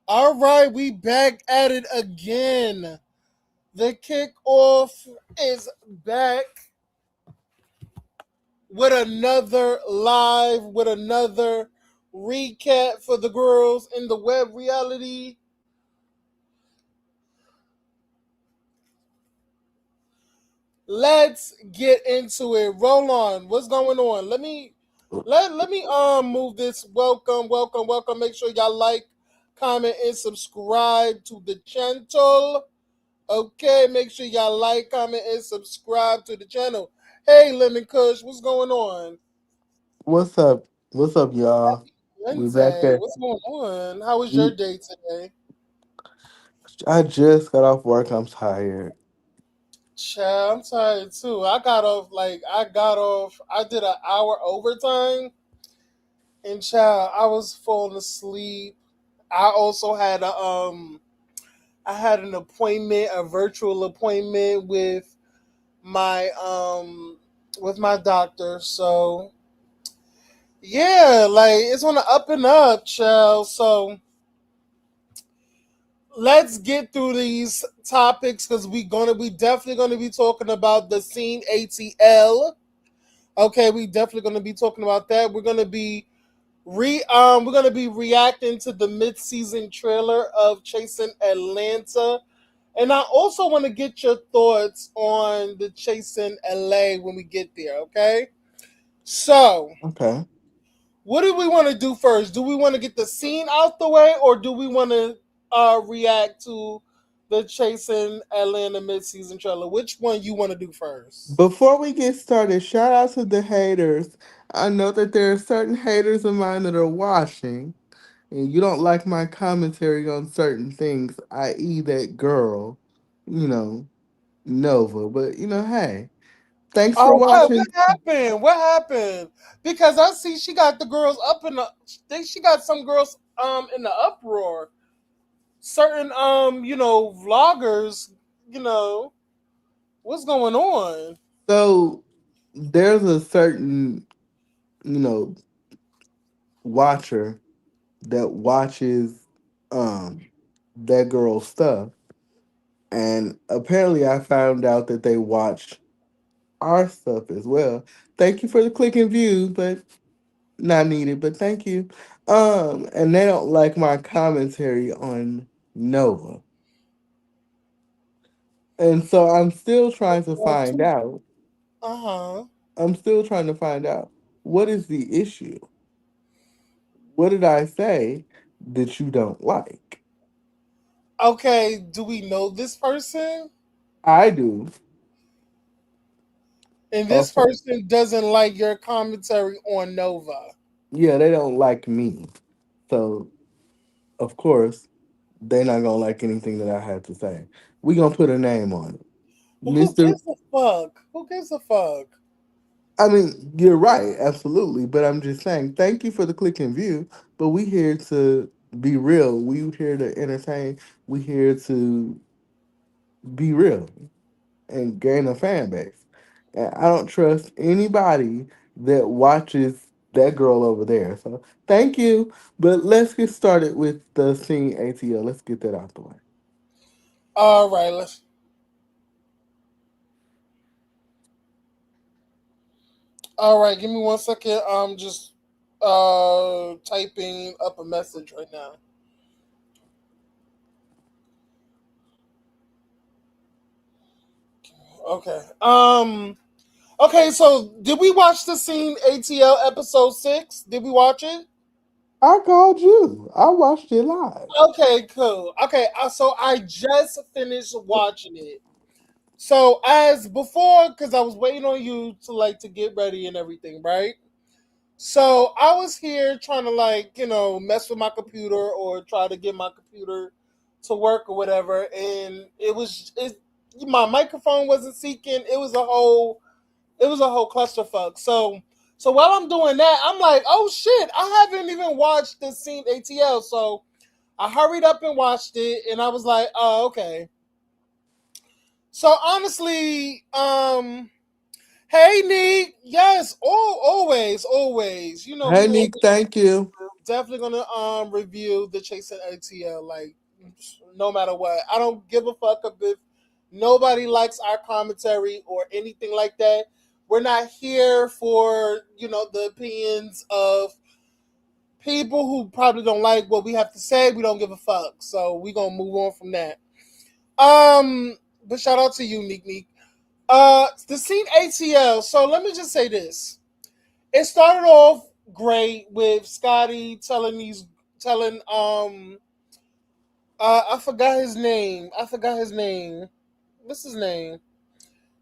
All right, we back at it again. The kickoff is back with another live, with another recap for the girls in the web reality. Let's get into it. Roll on. What's going on? Let me move this. Welcome. Make sure y'all like, comment, and subscribe to the channel. Okay, make sure y'all like, comment, and subscribe to the channel. Hey, Lemon Kush, what's going on? What's up? What's up, y'all? Happy We back Wednesday. there. What's going on? How was your We, day today? I just got off work. I'm tired. Child, I'm tired too. I did an hour overtime, and child, I was falling asleep. I also I had an appointment, a virtual appointment my um with my doctor. So yeah, like it's on the up and up, child. So let's get through these topics because we definitely gonna be talking about the scene ATL. Okay, we definitely gonna be talking about that. We're gonna be reacting to the mid season trailer of Chasing Atlanta. And I also want to get your thoughts on the Chasing LA when we get there, okay? So, Okay. what do we want to do first? Do we want to get the scene out the way, or do we want to react to the Chasing Atlanta midseason trailer? Which one you want to do first? Before we get started, shout out to the haters. I know that there are certain haters of mine that are watching, and you don't like my commentary on certain things, i.e., that girl, you know, Nova. But, hey, thanks for Oh, what watching. happened? What happened? Because I see she got the girls up in the. She got some girls in the uproar. Certain vloggers. You know what's going on? So, there's a certain, you know, watcher that watches that girl's stuff, and apparently I found out that they watch our stuff as well. Thank you for the click and view, but not needed, but thank you. And they don't like my commentary on Nova, and so I'm still trying to find out. Uh huh. I'm still trying to find out what is the issue. What did I say that you don't like? Okay. Do we know this person? I do. And this Okay. person doesn't like your commentary on Nova. Yeah, they don't like me. So of course they're not gonna like anything that I had to say. We gonna put a name on it. Well, who Mr. gives a fuck? Who gives a fuck? I mean, you're right, absolutely. But I'm just saying, thank you for the click and view. But we here to be real. We here to entertain. We here to be real and gain a fan base. And I don't trust anybody that watches that girl over there. So thank you. But let's get started with the scene ATL. Let's get that out the way. All right, let's. All right, give me 1 second. I'm just typing up a message right now. Okay. Okay. So, did we watch the scene ATL episode 6? Did we watch it? I called you. I watched it live. Okay. Cool. Okay. So I just finished watching it. So as before, because I was waiting on you to to get ready and everything, right? So I was here trying to mess with my computer or try to get my computer to work or whatever, and my microphone wasn't seeking. It was a whole clusterfuck. So while I'm doing that, I'm like, oh shit, I haven't even watched the scene ATL. So I hurried up and watched it, and I was like, oh okay. So honestly, hey Nick, yes, always. You know Hey, we Nick, always thank you. definitely gonna review the Chase and ATL. Like, no matter what, I don't give a fuck if nobody likes our commentary or anything like that. We're not here for the opinions of people who probably don't like what we have to say. We don't give a fuck, so we gonna move on from that. But shout out to you, Neek Neek. The scene ATL. So let me just say this. It started off great with Scotty telling I forgot his name. I forgot his name. What's his name?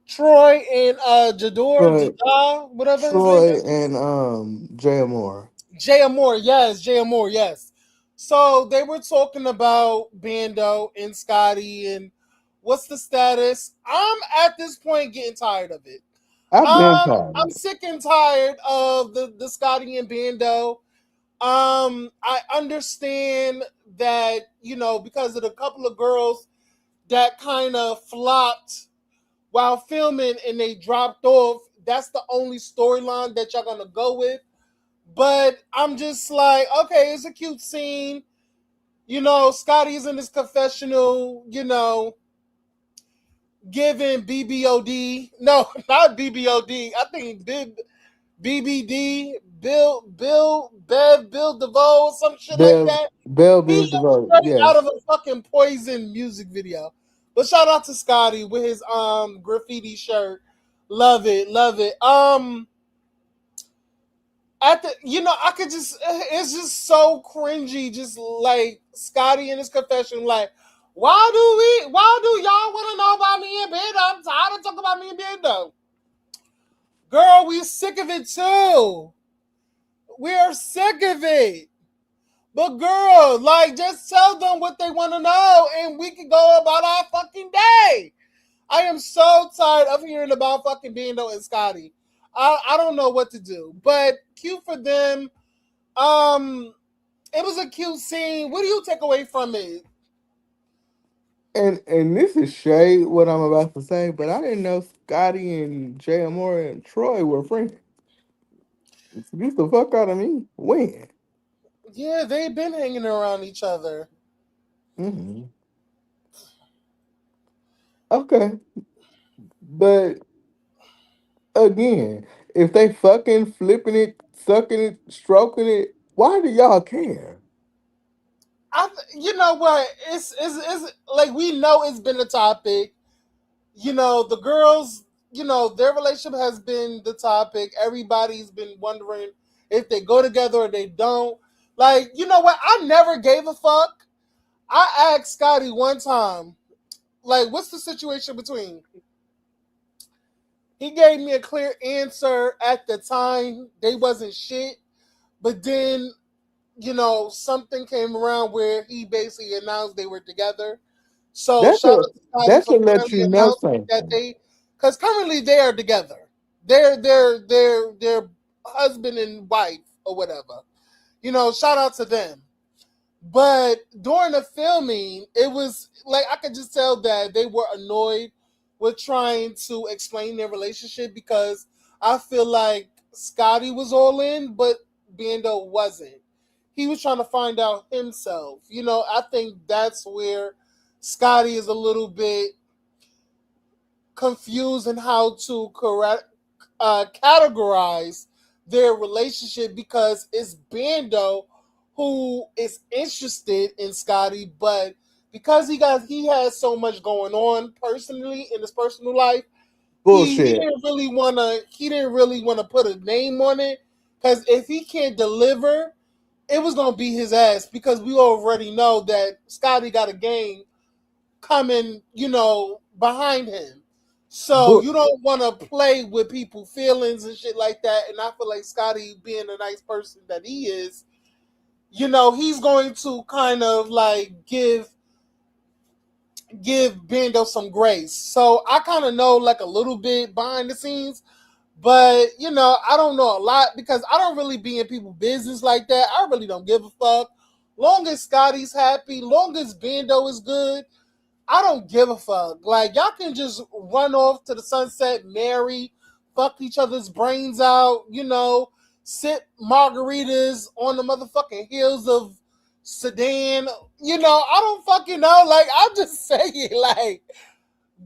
Troy and Troy, Jada, whatever his name Troy is. and Jay Moore. Jay Amore, yes, Jay Amore, yes. So they were talking about Bando and Scotty and what's the status. I'm at this point getting tired of it. I've been tired I'm of it. sick and tired of the Scotty and Bando. I understand that because of the couple of girls that kind of flopped while filming and they dropped off. That's the only storyline that y'all gonna go with. But I'm just like, okay, it's a cute scene. Scotty's in his confessional. Giving BBOD. No, not BBOD. I think BBD, Bill DeVoe, some shit like Bell that. Bell He Bills looks DeVoe. straight out Yes. of a fucking Poison music video. But shout out to Scotty with his graffiti shirt. Love it, love it. At the I could just it's just so cringy, just like Scotty in his confession, like, why do y'all want to know about me and Bando? I'm tired of talking about me and Bando. Girl, we sick of it too. We are sick of it. But girl, like, just tell them what they want to know and we can go about our fucking day. I am so tired of hearing about fucking Bando and Scotty. I don't know what to do. But cute for them. Um, it was a cute scene. What do you take away from it? And this is shade what I'm about to say, but I didn't know Scotty and Jay Moore and Troy were friends. Get the fuck out of me. When? Yeah, they've been hanging around each other. Hmm. Okay. But again, if they fucking flipping it, sucking it, stroking it, why do y'all care? You know what? It's like we know it's been a topic. The girls, their relationship has been the topic. Everybody's been wondering if they go together or they don't. Like, you know what? I never gave a fuck. I asked Scotty one time, like, what's the situation between? He gave me a clear answer at the time. They wasn't shit. But then, something came around where he basically announced they were together. So That's shout a out to Scotty that for should let finally you know announcing that something. because currently they are together. They're husband and wife or whatever. Shout out to them. But during the filming, it was like I could just tell that they were annoyed with trying to explain their relationship because I feel like Scotty was all in, but Bando wasn't. He was trying to find out himself. I think that's where Scotty is a little bit confused in how to categorize their relationship because it's Bando who is interested in Scotty, but because he has so much going on personally in his personal life, Bullshit. he didn't really want to put a name on it because if he can't deliver, it was gonna be his ass because we already know that Scotty got a game coming, behind him. So Bu- you don't want to play with people's feelings and shit like that. And I feel like Scotty, being a nice person that he is, he's going to kind of like give Bando some grace. So I kind of know like a little bit behind the scenes, but I don't know a lot because I don't really be in people's business like that. I really don't give a fuck. Long as Scotty's happy, long as Bando is good, I don't give a fuck. Like, y'all can just run off to the sunset, marry, fuck each other's brains out, sip margaritas on the motherfucking hills of Sedan. I don't fucking know. Like, I'm just saying, like,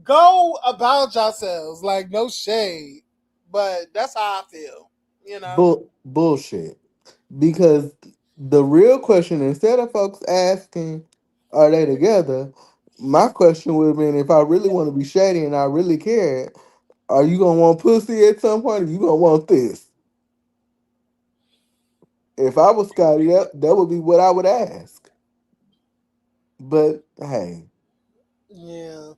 go about yourselves. Like, no shade. But that's how I feel, you know? Bullshit. Because the real question, instead of folks asking, are they together? My question would have been, if I really want to be shady and I really care, are you gonna want pussy at some point? Or you gonna want this? If I was Scotty, that would be what I would ask. But hey, Yeah.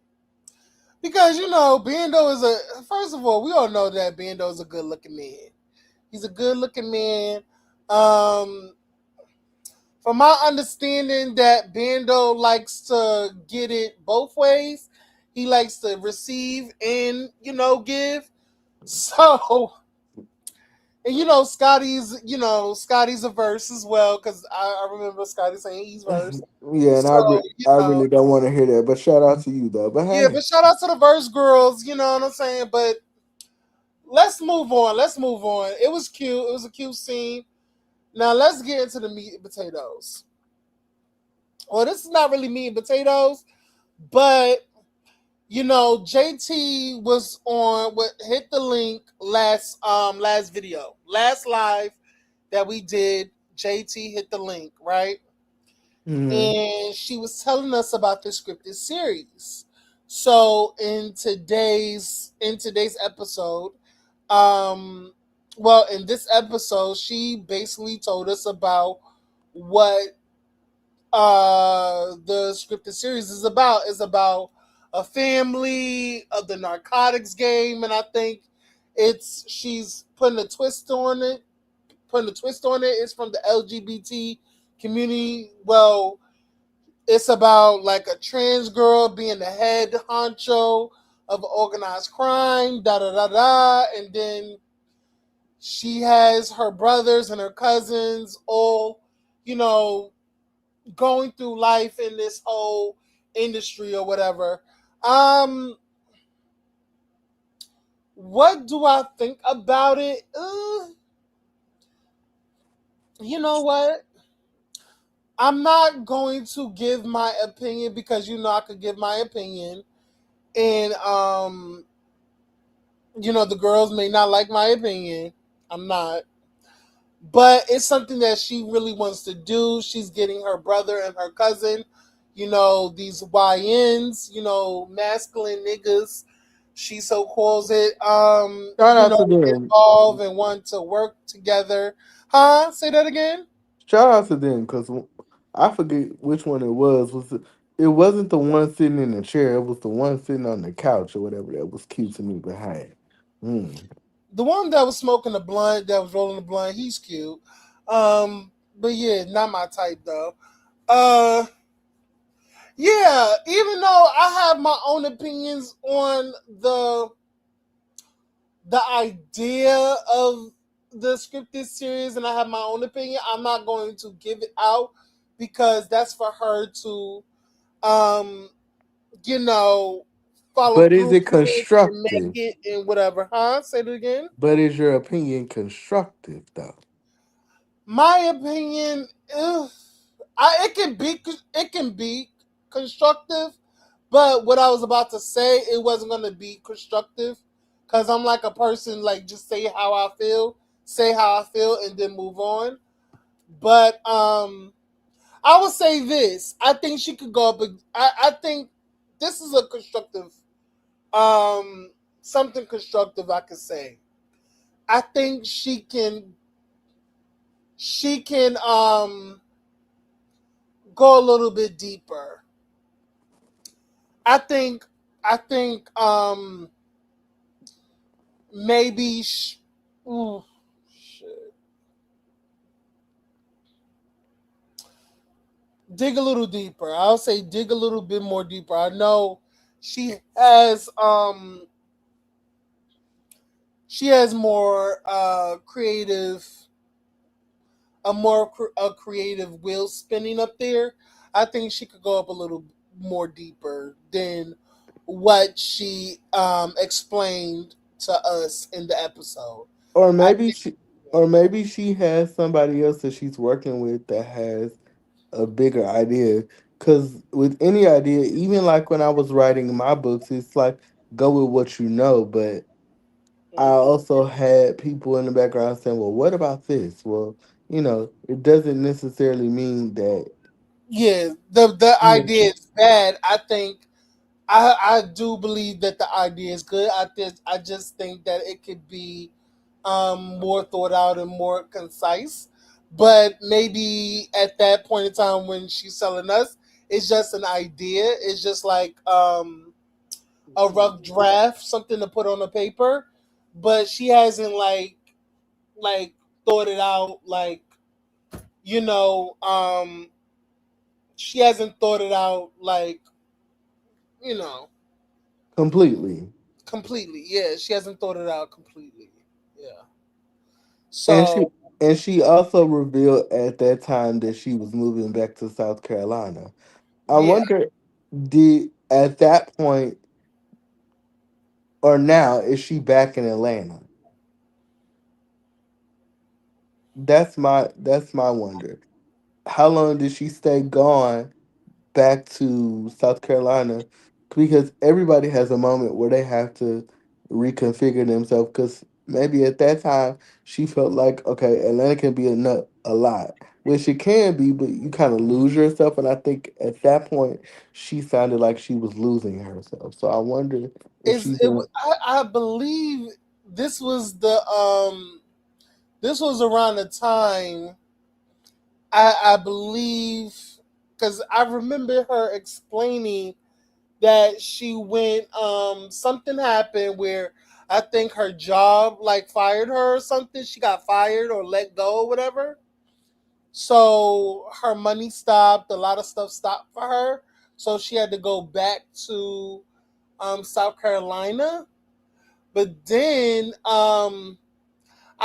Because, Bando is first of all, we all know that Bando is a good looking man. He's a good looking man. Um, from my understanding, that Bando likes to get it both ways. He likes to receive and give. So, and Scotty's a verse as well, because I remember Scotty saying he's verse. yeah, and So, I really don't want to hear that. But shout out to you though. But yeah, hey, but shout out to the verse girls. You know what I'm saying? But let's move on. Let's move on. It was cute. It was a cute scene. Now let's get into the meat and potatoes. Well, this is not really meat and potatoes, but JT was on what hit the link last video, last live that we did. JT hit the link, right? hmm And she was telling us about the scripted series. So in today's episode, um in this episode, she basically told us about what the scripted series is about a family of the narcotics game, and I think she's putting a twist on it. It's from the LGBT community. Well, it's about like a trans girl being the head honcho of organized crime, da da da da, and then she has her brothers and her cousins all, you know, going through life in this whole industry or whatever. Um, what do I think about it? You know what? I'm not going to give my opinion, because I could give my opinion, and the girls may not like my opinion. I'm not. But it's something that she really wants to do. She's getting her brother and her cousin, these YNs, masculine niggas, she so calls it, shout out to them. involved and want to work together. Huh? Say that again? Shout out to them because I forget which one it was. It wasn't the one sitting in the chair. It was the one sitting on the couch or whatever. That was cute to me. But hey, mm. The one that was smoking the blunt, that was rolling the blunt, he's cute. But yeah, not my type though. Uh, yeah, even though I have my own opinions on the idea of the scripted series, and I have my own opinion, I'm not going to give it out, because that's for her to, um, you know, follow But is through it with and make constructive? it and whatever. Huh? Say it again. But is your opinion constructive though? My opinion, ugh, it can be constructive, but what I was about to say, it wasn't gonna be constructive, because I'm like a person, like, just say how I feel, and then move on. But I would say this: I think she could go up. I think this is a constructive, um, something constructive I could say. I think she can go a little bit deeper. I think I think maybe ooh, shit. Dig a little deeper. I'll say dig a little bit more deeper. I know she has um she has more a creative wheel spinning up there. I think she could go up a little more deeper than what she explained to us in the episode. Or I maybe think, she, yeah. Or maybe she has somebody else that she's working with that has a bigger idea. Because with any idea, even like when I was writing my books, it's like go with what you know. But I Mhm. also had people in the background saying, well, what about this? Well, it doesn't necessarily mean that. Yeah, the Yeah. idea is bad. I do believe that the idea is good. I just think that it could be more thought out and more concise. But maybe at that point in time when she's selling us, it's just an idea. It's just like a rough draft, something to put on a paper. But she hasn't like thought it out. Like you know, she hasn't thought it out. Like you know, Completely. completely. Yeah, she hasn't thought it out completely. Yeah. And she So and she also revealed at that time that she was moving back to South Carolina. I yeah, wonder, did at that point or now is she back in Atlanta? That's my wonder. How long did she stay gone back to South Carolina? Because everybody has a moment where they have to reconfigure themselves. Because maybe at that time she felt like, okay, Atlanta can be a lot, which it can be, but you kind of lose yourself. And I think at that point she sounded like she was losing herself. So I wonder if is she's it? in. I believe this was the this was around the time I believe because I remember her explaining that she went something happened where I think her job like fired her or something. She got fired or let go or whatever. So her money stopped, a lot of stuff stopped for her. So she had to go back to South Carolina. But then I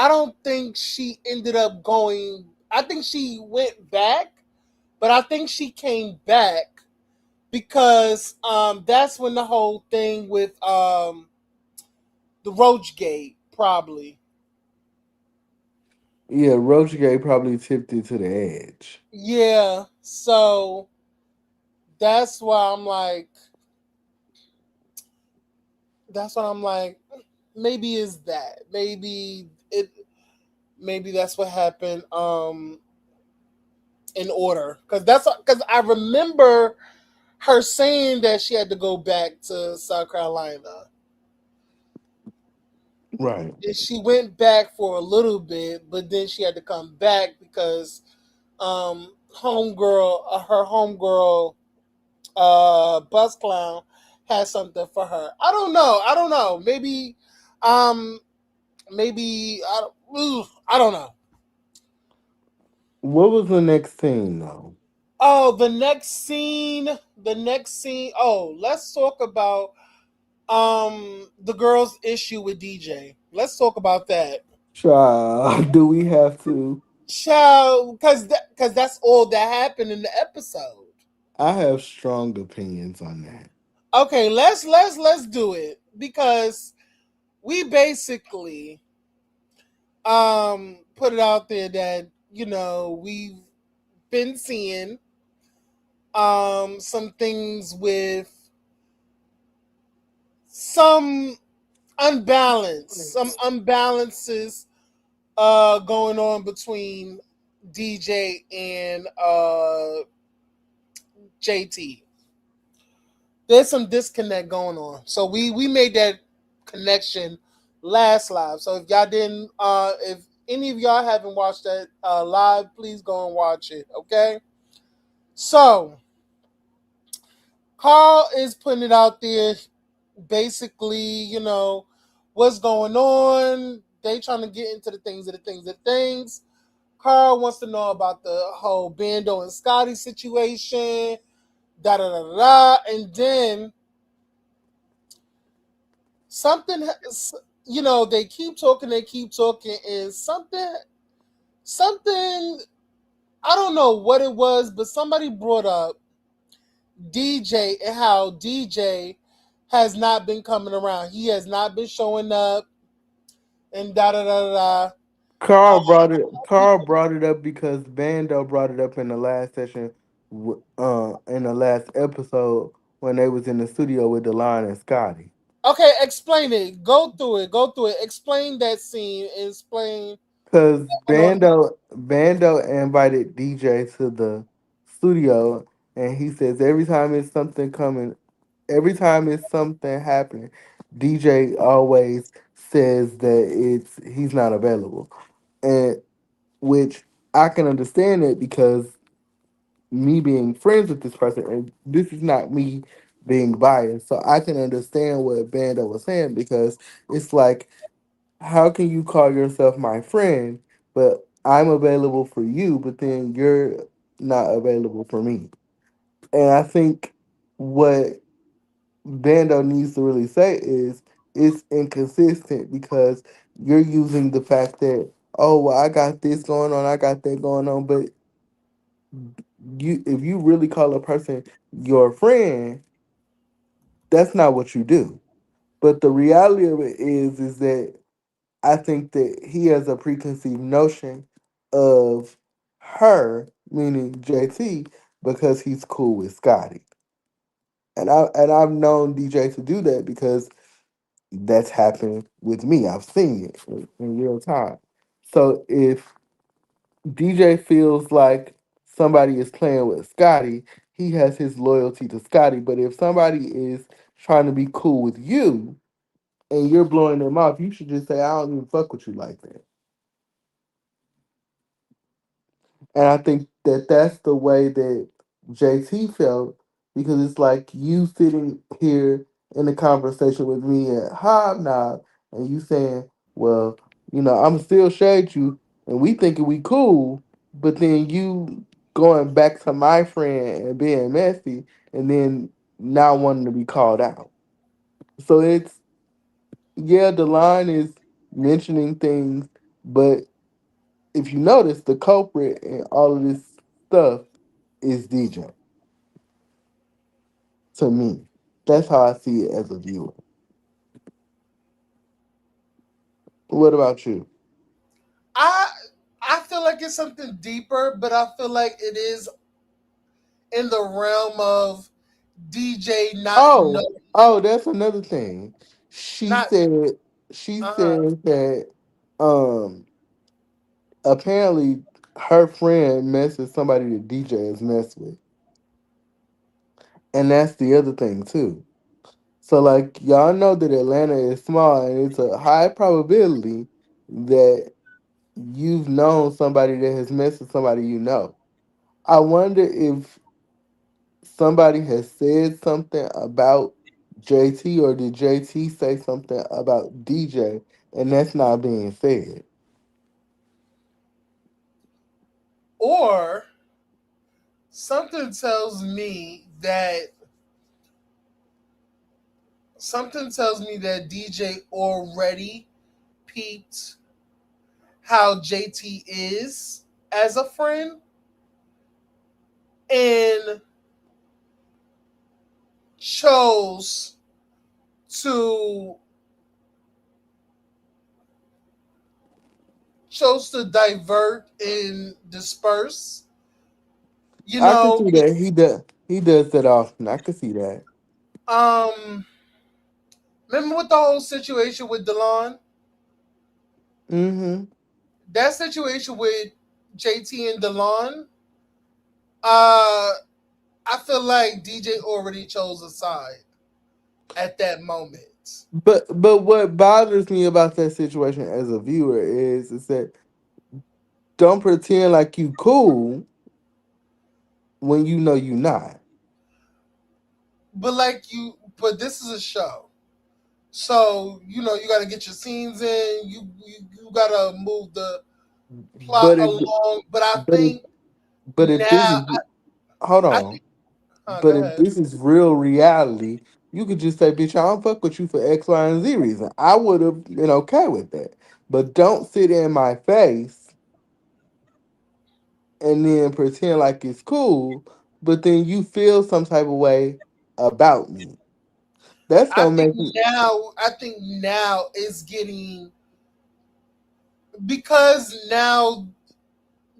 don't think she ended up going. I think she went back, but I think she came back because that's when the whole thing with the Roach Gate probably. Yeah, Roach Gay probably tipped it to the edge. Yeah, so that's why I'm like, that's what I'm like. Maybe is that maybe that's what happened in order because I remember her saying that she had to go back to South Carolina. Right. And she went back for a little bit, but then she had to come back because her homegirl, bus clown, had something for her. I don't know. I don't know. Um, maybe I don't know. What was the next scene though? Oh, the next scene. Oh, let's talk about the girl's issue with DJ. Let's talk about that. Child, do we have to? Child, because that's all that happened in the episode. I have strong opinions on that. Okay, let's do it because we basically put it out there that we've been seeing some things with some some unbalances going on between DJ and JT. There's some disconnect going on. So we made that connection last live. So if y'all didn't if any of y'all haven't watched that live, please go and watch it. Okay. So Carl is putting it out there basically, what's going on. They trying to get into the things. Carl wants to know about the whole Bando and Scotty situation, da da da da, and then something they keep talking, and something I don't know what it was, but somebody brought up DJ and how DJ has not been coming around. He has not been showing up and da da da da. Carl brought it up because Bando brought it up in the last session, in the last episode when they was in the studio with Delon and Scotty. Okay, explain it. Go through it. Go through it. Explain that scene. Explain. Cause I don't. Bando invited DJ to the studio, and he says every time it's something happening, DJ always says that he's not available, and which I can understand it because me being friends with this person, and this is not me being biased, so I can understand what Bando was saying because it's like, how can you call yourself my friend, but I'm available for you, but then you're not available for me? And I think what Bando needs to really say is it's inconsistent because you're using the fact that, oh well, I got this going on, I got that going on, but you if you really call a person your friend, that's not what you do. But the reality of it is that I think that he has a preconceived notion of her, meaning JT, because he's cool with Scotty. I've known DJ to do that because that's happened with me. I've seen it in real time. So if DJ feels like somebody is playing with Scotty, he has his loyalty to Scotty. But if somebody is trying to be cool with you and you're blowing them off, you should just say, I don't even fuck with you like that. And I think that that's the way that JT felt because it's like you sitting here in a conversation with me at Hobnob and you saying, well, I'm still shade you and we thinking we cool, but then you going back to my friend and being messy and then not wanting to be called out. So it's, yeah, the line is mentioning things, but if you notice, the culprit in all of this stuff is DJ. To me, that's how I see it as a viewer. What about you? I I feel like it's something deeper, but I feel like it is in the realm of DJ not know, Oh, that's another thing. She not said she uh huh. said that um apparently her friend messed with somebody that DJ has messed with, and that's the other thing too. So like y'all know that Atlanta is small, and it's a high probability that you've known somebody that has messed with somebody you know. I wonder if somebody has said something about JT or did JT say something about DJ and that's not being said. Or something tells me that DJ already peeped how JT is as a friend and chose to divert and disperse. You I can know, see that he does that often. I can see that. um, remember with the whole situation with Delon, Mm-hmm. that situation with JT and Delon, uh, I feel like DJ already chose a side at that moment. But what bothers me about that situation as a viewer is that don't pretend like you cool when you know you not. But this is a show. So, you got to get your scenes in. You got to move the plot But if along. But I but if think but if this now, is hold I on. think, go But if ahead. this is real reality, you could just say, bitch, I don't fuck with you for X, Y, and Z reason. I would have been okay with that. But don't sit in my face and then pretend like it's cool, but then you feel some type of way about me. That's gonna make me I think now it's getting because now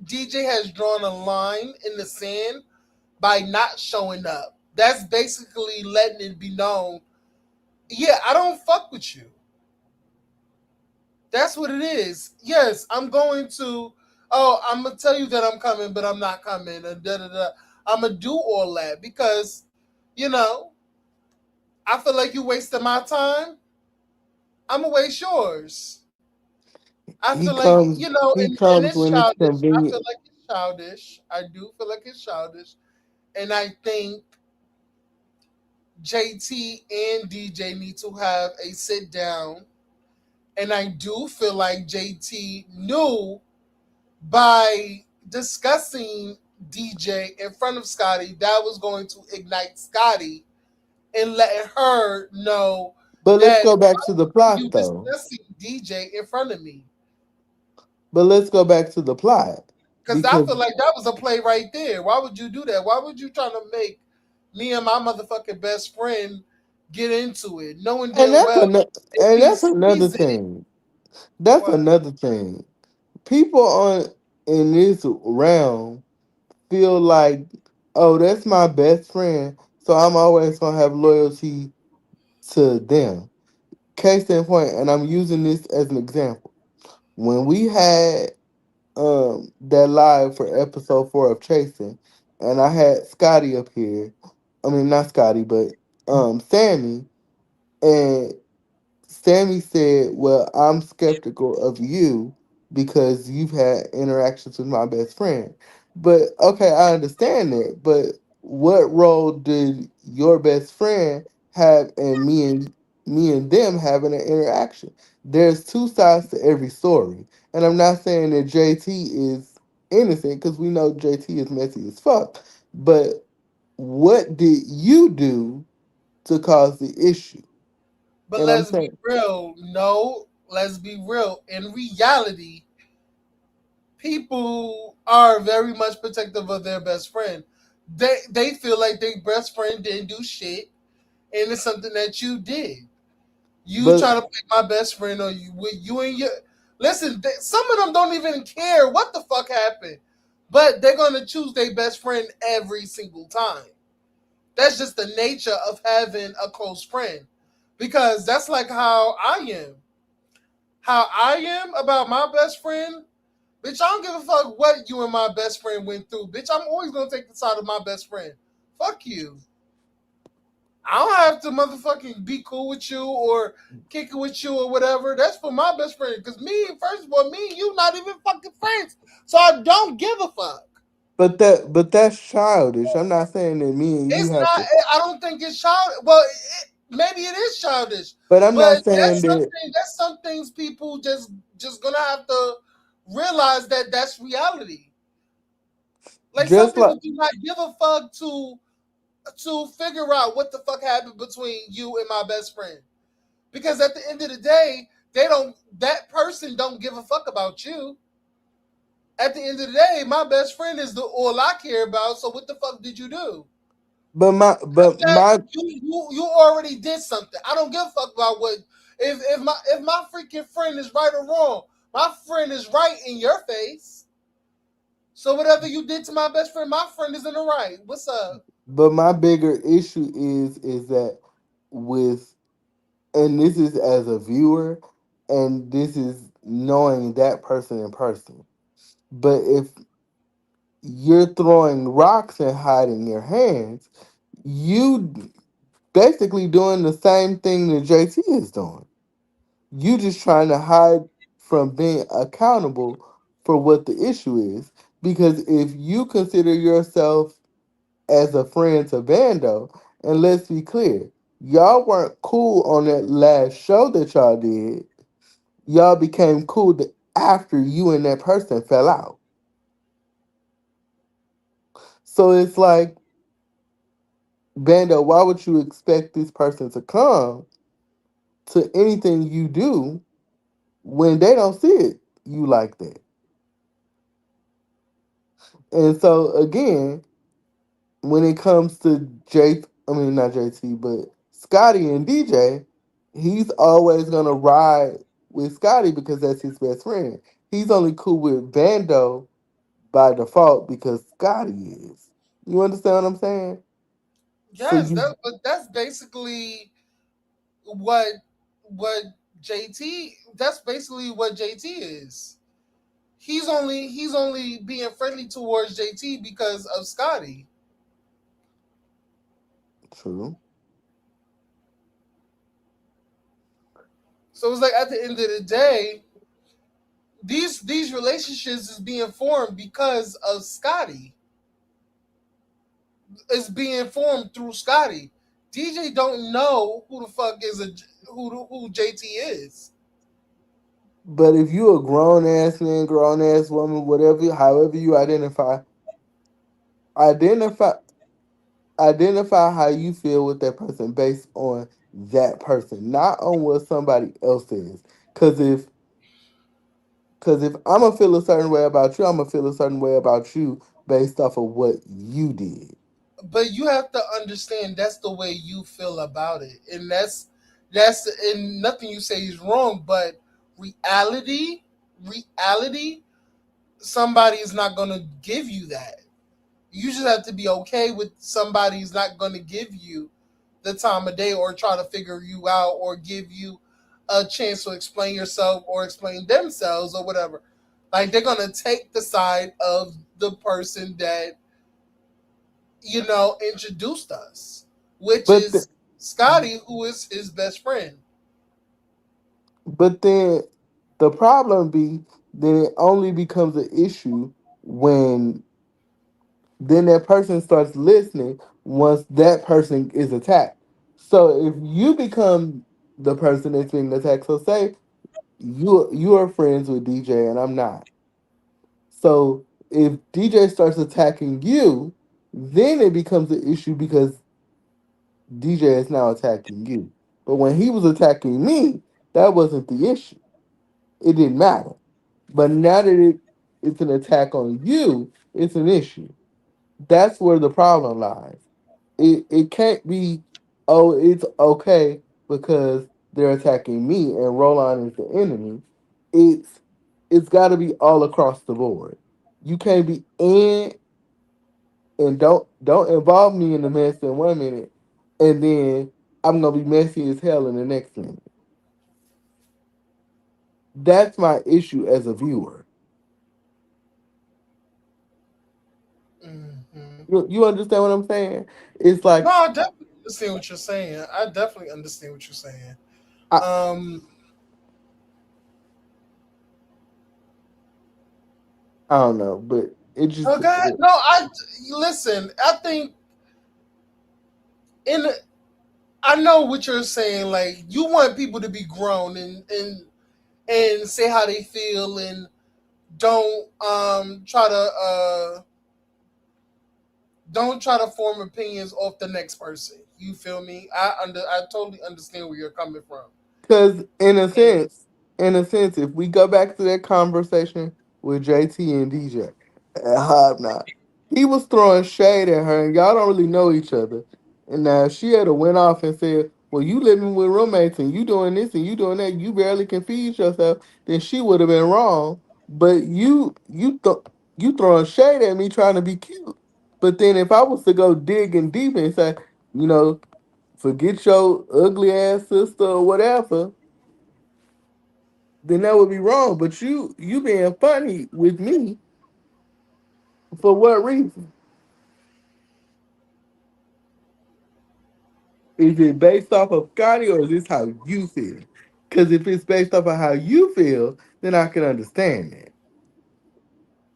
DJ has drawn a line in the sand by not showing up. That's basically letting it be known. Yeah, I don't fuck with you. That's what it is. Yes, I'm going to. Oh, I'm gonna tell you that I'm coming, but I'm not coming. And da da da. I'm gonna do all that because, you know, I feel like you wasted my time. I'm gonna waste yours. I feel like he and comes it's when it's childish. I feel convenient. like it's childish. I do feel like it's childish, and I think JT and DJ need to have a sit down. And I do feel like JT knew by discussing DJ in front of Scotty that was going to ignite Scotty and letting her know But let's that go back why to the are plot you though. discussing DJ in front of me? But let's go back to the plot Because I because feel like that was a play right there. Why would you do that? Why would you try to make me and my motherfucking best friend get into it, knowing and damn that's well another if and he that's another sees it, thing. That's what? another thing. People on in this realm feel like, oh, that's my best friend, so I'm always gonna have loyalty to them. Case in point, and I'm using this as an example. When we had that live for episode 4 of Chasing, and I had Scotty up here. I mean not Scotty, but Sammy, and Sammy said, well, I'm skeptical of you because you've had interactions with my best friend. But okay, I understand that. But what role did your best friend have in me and them having an interaction? There's two sides to every story. And I'm not saying that JT is innocent because we know JT is messy as fuck. But what did you do to cause the issue? But And I'm let's be saying, real. No, let's be real. In reality, people are very much protective of their best friend. They feel like their best friend didn't do shit, and it's something that you did. You but try to play my best friend, or you with you and your listen. Some of them don't even care what the fuck happened, but they're gonna choose their best friend every single time. That's just the nature of having a close friend, because that's like how I am. How I am about my best friend. Bitch, I don't give a fuck what you and my best friend went through. Bitch, I'm always gonna take the side of my best friend. Fuck you. I don't have to motherfucking be cool with you or kick it with you or whatever. That's for my best friend. Cause me, first of all, me and you not even fucking friends. So I don't give a fuck. but that's childish. I'm not saying that me and you It's have not. to, I don't think it's child. Well, maybe it is childish, but I'm but not saying that That's some things people just gonna have to realize that that's reality. Like some just like people do not give a fuck to figure out what the fuck happened between you and my best friend. Because at the end of the day, they don't that person don't give a fuck about you. At the end of the day, my best friend is the all I care about. So what the fuck did you do? but my but That my you already did something. I don't give a fuck about what if my freaking friend is right or wrong. My friend is right in your face. So whatever you did to my best friend, my friend is in the right. What's up? but my bigger issue is that with, and this is as a viewer, and this is knowing that person in person. But if you're throwing rocks and hiding your hands, you basically doing the same thing that JT is doing. You just trying to hide from being accountable for what the issue is. Because if you consider yourself as a friend to Bando, and let's be clear, y'all weren't cool on that last show that y'all did. Y'all became cool after you and that person fell out. So it's like, Bando, why would you expect this person to come to anything you do when they don't see it you like that? And so again, when it comes to I mean not JT, but Scotty and DJ, he's always gonna ride with Scotty because that's his best friend. He's only cool with Vando by default because Scotty is. You understand what I'm saying? So Yes, you, but that's basically what what JT. That's basically what JT is. He's only being friendly towards JT because of Scotty. true. So it's like at the end of the day, these relationships is being formed because of Scotty. It's being formed through Scotty. DJ don't know who the fuck is a who JT is. But if you a grown ass man, grown ass woman, whatever, however you identify identify how you feel with that person based on that person, not on what somebody else is. Cause if if I'm gonna feel a certain way about you, I'm gonna feel a certain way about you based off of what you did. But you have to understand that's the way you feel about it, and that's and nothing you say is wrong. But reality, reality, somebody is not gonna give you that. You just have to be okay with somebody's not gonna give you the time of day or try to figure you out or give you a chance to explain yourself or explain themselves or whatever. Like they're gonna take the side of the person that introduced us, which But is Scotty, who is his best friend. but then the problem be then it only becomes an issue when then that person starts listening once that person is attacked. So if you become the person that's being attacked, so say you are friends with DJ and I'm not. So if DJ starts attacking you, then it becomes an issue because DJ is now attacking you. But when he was attacking me, that wasn't the issue. It didn't matter. But now that it's an attack on you, it's an issue. That's where the problem lies. It can't be, oh, it's okay because they're attacking me and Roland is the enemy. It's it's got to be all across the board. You can't be in and don't involve me in the mess in 1 minute, and then I'm gonna be messy as hell in the next minute. That's my issue as a viewer. Hmm. You understand what I'm saying? It's No, like I definitely understand what you're saying. I definitely understand what you're saying. I Um, I don't know, but it just okay, no, I listen. I think in I know what you're saying. Like you want people to be grown and say how they feel and don't try to form opinions off the next person. You feel me? I totally understand where you're coming from. because And in a sense, if we go back to that conversation with JT and DJ at Hobnob, he was throwing shade at her, and y'all don't really know each other. And now she had to went off and said, "Well, you living with roommates and you doing this and you doing that. You barely can feed yourself." Then she would have been wrong. But you throwing shade at me trying to be cute. But then if I was to go digging deep and say, you know, forget your ugly ass sister or whatever, then that would be wrong. But you being funny with me for what reason? Is it based off of Scotty or is this how you feel? Because if it's based off of how you feel, then I can understand that.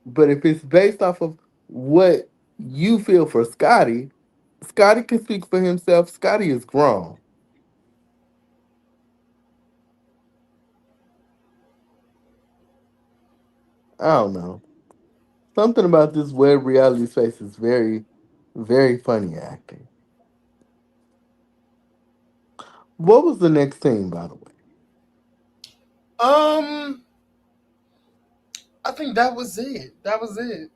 But if it's based off of what you feel for Scotty, Scotty can speak for himself. Scotty is grown. I don't know. Something about this web reality space is very, very funny acting. What was the next thing, by the way? um, I think that was it. That was it.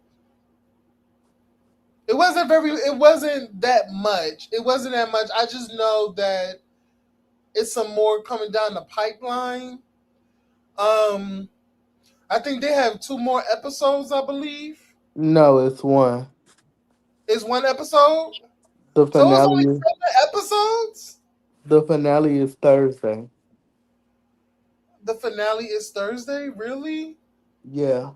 It wasn't very. It wasn't that much. It wasn't that much. I just know that it's some more coming down the pipeline. Um, I think they have two more episodes, I believe. No, it's one. Is one episode? The So it was only finale. 7 episodes? The finale is Thursday. The finale is Thursday? Really? Yeah,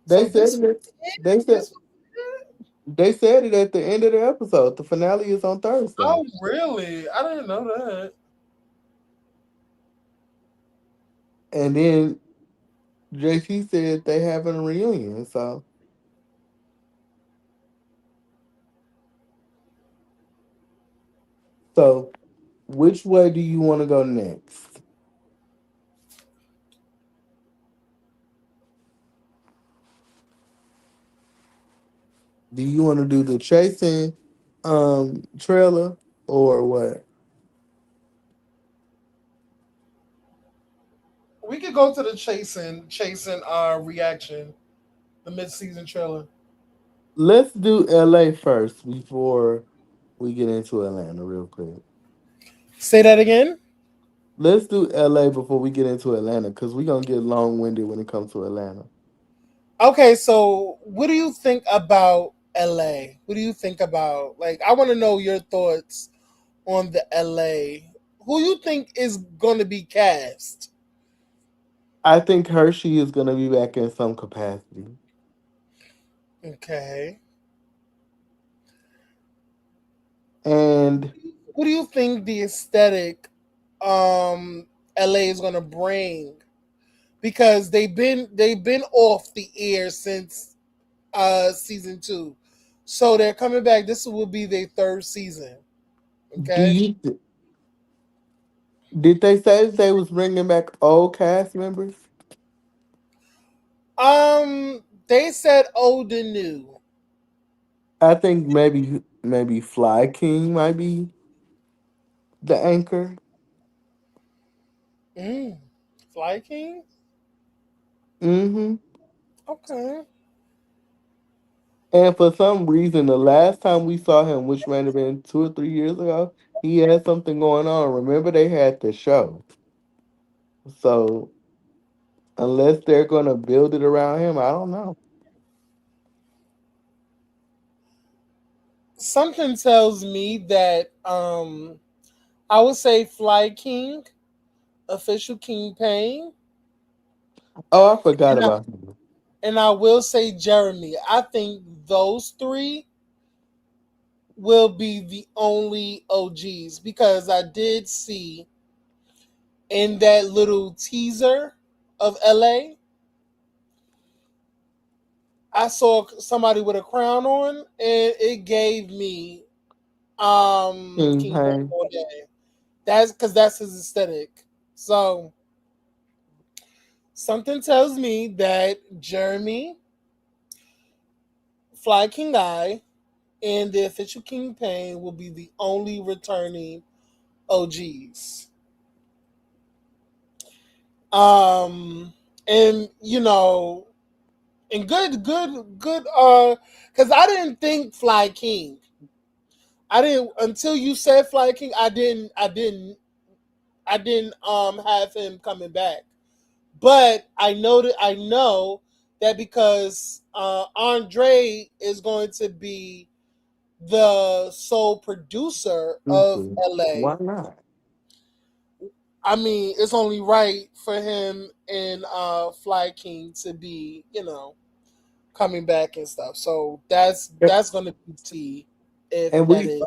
they So said this was it. it? They said This was it? they said it at the end of the episode. The finale is on Thursday, Oh, really? I didn't know that. and then JT said they having a reunion. So which way do you want to go next? Do you want to do the chasing trailer or what? We could go to the chasing reaction, the mid season trailer. Let's do LA first before we get into Atlanta real quick. Say that again. Let's do LA before we get into Atlanta because we're gonna get long winded when it comes to Atlanta. Okay, so what do you think about LA? What do you think about, like, I want to know your thoughts on the LA. Who you think is going to be cast? I think Hershey is gonna be back in some capacity. Okay. And What do you think the aesthetic LA is going to bring? Because they've been off the air since season 2. So they're coming back. This will be their third season. do Okay. you did they say that they was bringing back old cast members? They said old and new. I think maybe Fly King might be the anchor. Mm. Fly King? Hmm. Okay. And for some reason, the last time we saw him, which might have been 2 or 3 years ago, he had something going on. Remember, they had the show. So unless they're gonna build it around him, I don't know. Something tells me that I would say Fly King, official King Payne, Oh, I forgot and I, about him. and I will say Jeremy. I think those three will be the only OGs because I did see in that little teaser of LA, I saw somebody with a crown on, and it gave me King King Payne Payne. all day. That's because that's his aesthetic. So something tells me that Jeremy, Fly King Eye, and the official King Payne will be the only returning OGs. Um, and and good. Because I didn't think Fly King. I didn't until you said Fly King. I didn't have him coming back. But I know that because Andre is going to be the sole producer of Luther. LA. Why not? I mean, it's only right for him and Fly King to be, coming back and stuff. So that's gonna be T if And that we is.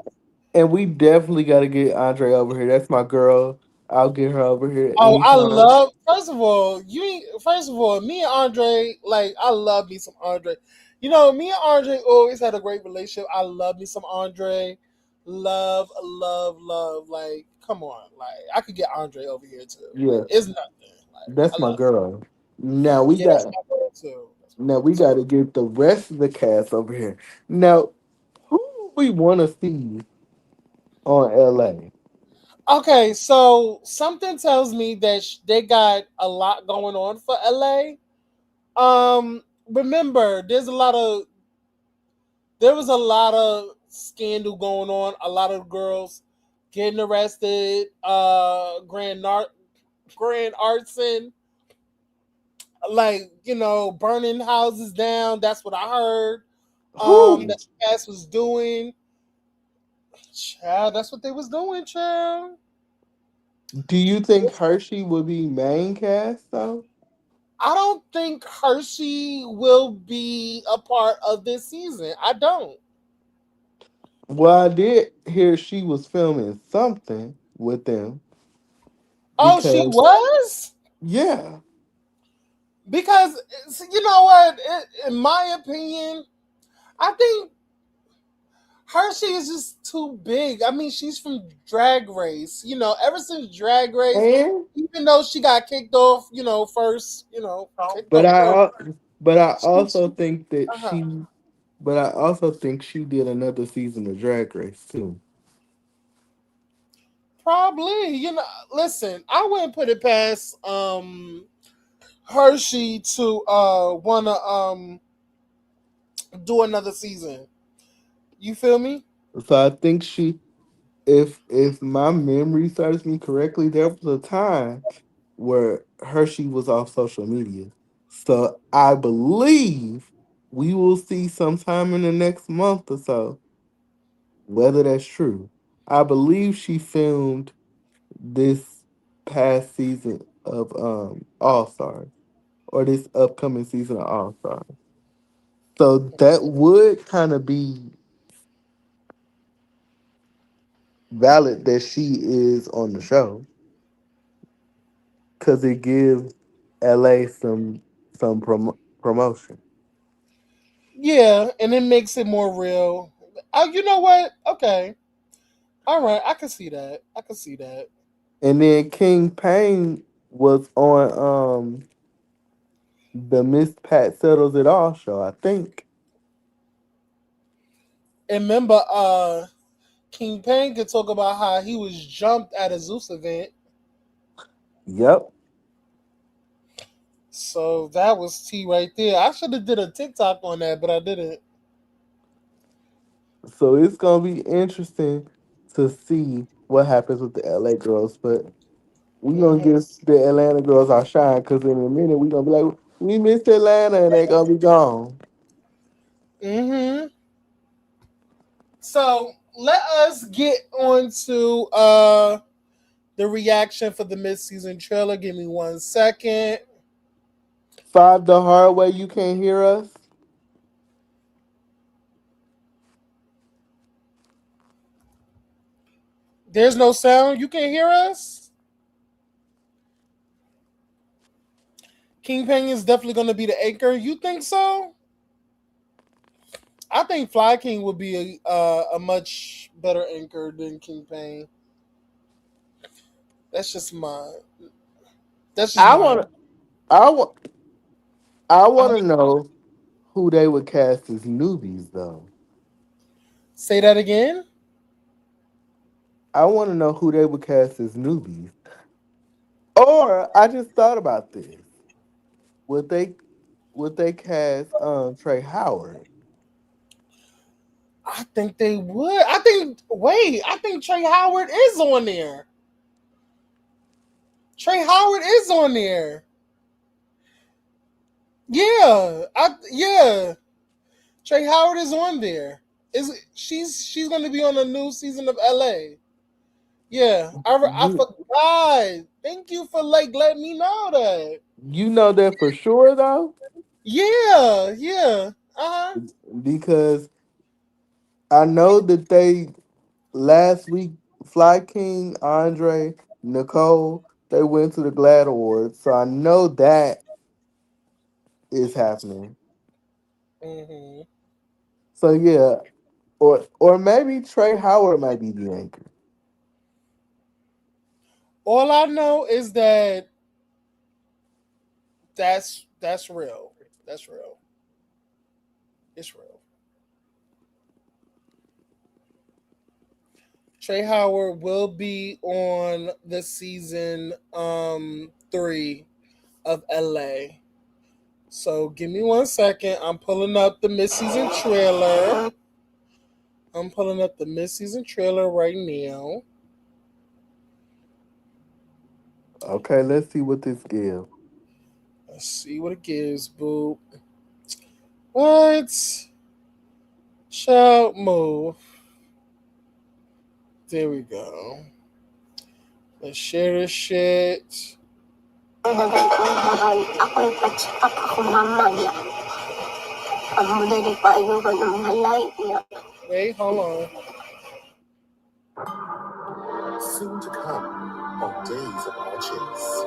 and we definitely got to get Andre over here. That's my girl. I'll get her over here Oh, I anytime. love. First of all, me and Andre, like, I love me some Andre. Me and Andre always had a great relationship. I love me some Andre. Love, love, love. Like, come on, like, I could get Andre over here too. Like, Yeah, it's nothing. Like, I that's my love. girl. Now we Yeah, that's got my girl too. That's my now girl we too. got to get the rest of the cast over here. Now, who we want to see on LA? Okay, so something tells me that they got a lot going on for LA. Remember, there was a lot of scandal going on. A lot of girls getting arrested. Grand arson. like burning houses down. That's what I heard. Who That the cast was doing. Child, that's what they was doing, child. do you think Hershey would be main cast though? I don't think Hershey will be a part of this season. I don't. Well, I did hear she was filming something with them Oh, she because was? yeah, Because you know what? In my opinion, I think Hershey is just too big. I mean, she's from Drag Race. Ever since Drag Race, and even though she got kicked off, first, kicked but off I first. but I She also think that uh-huh. I also think she did another season of Drag Race too. Probably, listen, I wouldn't put it past Hershey to wanna do another season. You feel me? So I think she, if my memory serves me correctly, there was a time where Hershey was off social media. So I believe we will see sometime in the next month or so whether that's true. I believe she filmed this past season of All Stars or this upcoming season of All Stars. So that would kind of be valid that she is on the show because it gives LA some promotion. Yeah, and it makes it more real. You know what? Okay. All right, I can see that. I can see that. And then King Payne was on the Miss Pat Settles It All show, I think. And remember, King Payne could talk about how he was jumped at a Zeus event. Yep. So that was T right there. I should have did a TikTok on that, but I didn't. So it's gonna be interesting to see what happens with the LA girls, but we gonna Hmm. give the Atlanta girls our shine because in a minute we gonna be like, we missed Atlanta and they gonna be gone. Hmm. So let us get on to the reaction for the mid-season trailer. Give me 1 second. Five the hard way, you can't hear us. There's no sound. You can hear us. King Payne is definitely going to be the anchor. You think so? I think Fly King would be a much better anchor than King Payne. That's just my. That's just I my. wanna, I want, I Uh, wanna know who they would cast as newbies though. say that again. I wanna know who they would cast as newbies. Or I just thought about this. Would they would they cast Trey Howard? I think they would. I think. Wait. I think Trey Howard is on there. Trey Howard is on there. Yeah. Yeah. Trey Howard is on there. Is she's going to be on a new season of LA. Yeah, I You forgot. Thank you for letting me know that. you know that for sure though? Yeah, yeah. Uh huh. Because I know that they last week Fly King, Andre, Nicole, they went to the Glad Awards. So I know that is happening. Hmm. So yeah, or maybe Trey Howard might be the anchor. All I know is that that's real. That's real. It's real. Trey Howard will be on the season 3 of LA. So give me 1 second. I'm pulling up the mid-season trailer. I'm pulling up the mid-season trailer right now. Okay, let's see what this gives. Let's see what it gives, boo. What? Child move. There we go. Let's share this shit. Wait, hold on. Soon to come on Days of Our Chase.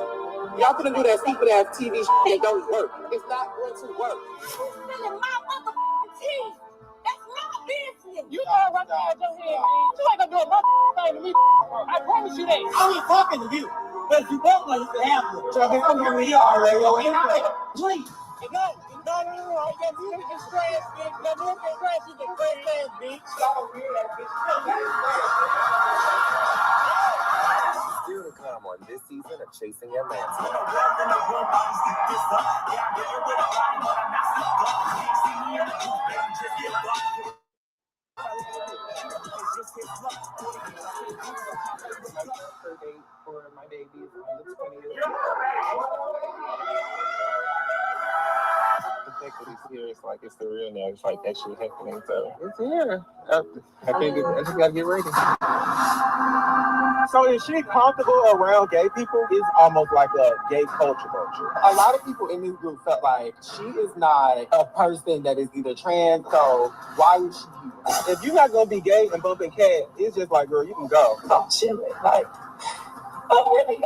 Y'all gonna do that stupid ass TV that don't work. It's not going to work. You're spilling my motherfucking tea. That's my business. You all right there at your head, man. You ain't gonna do a motherfucking thing to me. I promise you that. I ain't talking to you. Because you both like to have one. So if I'm here with you already, please. No. I got you with this trash, bitch. Got you with this trash, you can trash ass, bitch. Y'all hear that, bitch. Still to come on this season of Chasing Atlanta. For my babies on the 20th. The fact that it's here, it's like it's the real now. It's like actually happening. So it's here. I just gotta get ready. So is she comfortable around gay people? It's almost like a gay culture. A lot of people in this group felt like she is not a person that is either trans, so why would she be? If you're not gonna be gay and bumping cat, it's just like, girl, you can go. I'm chilling. Like, I'm really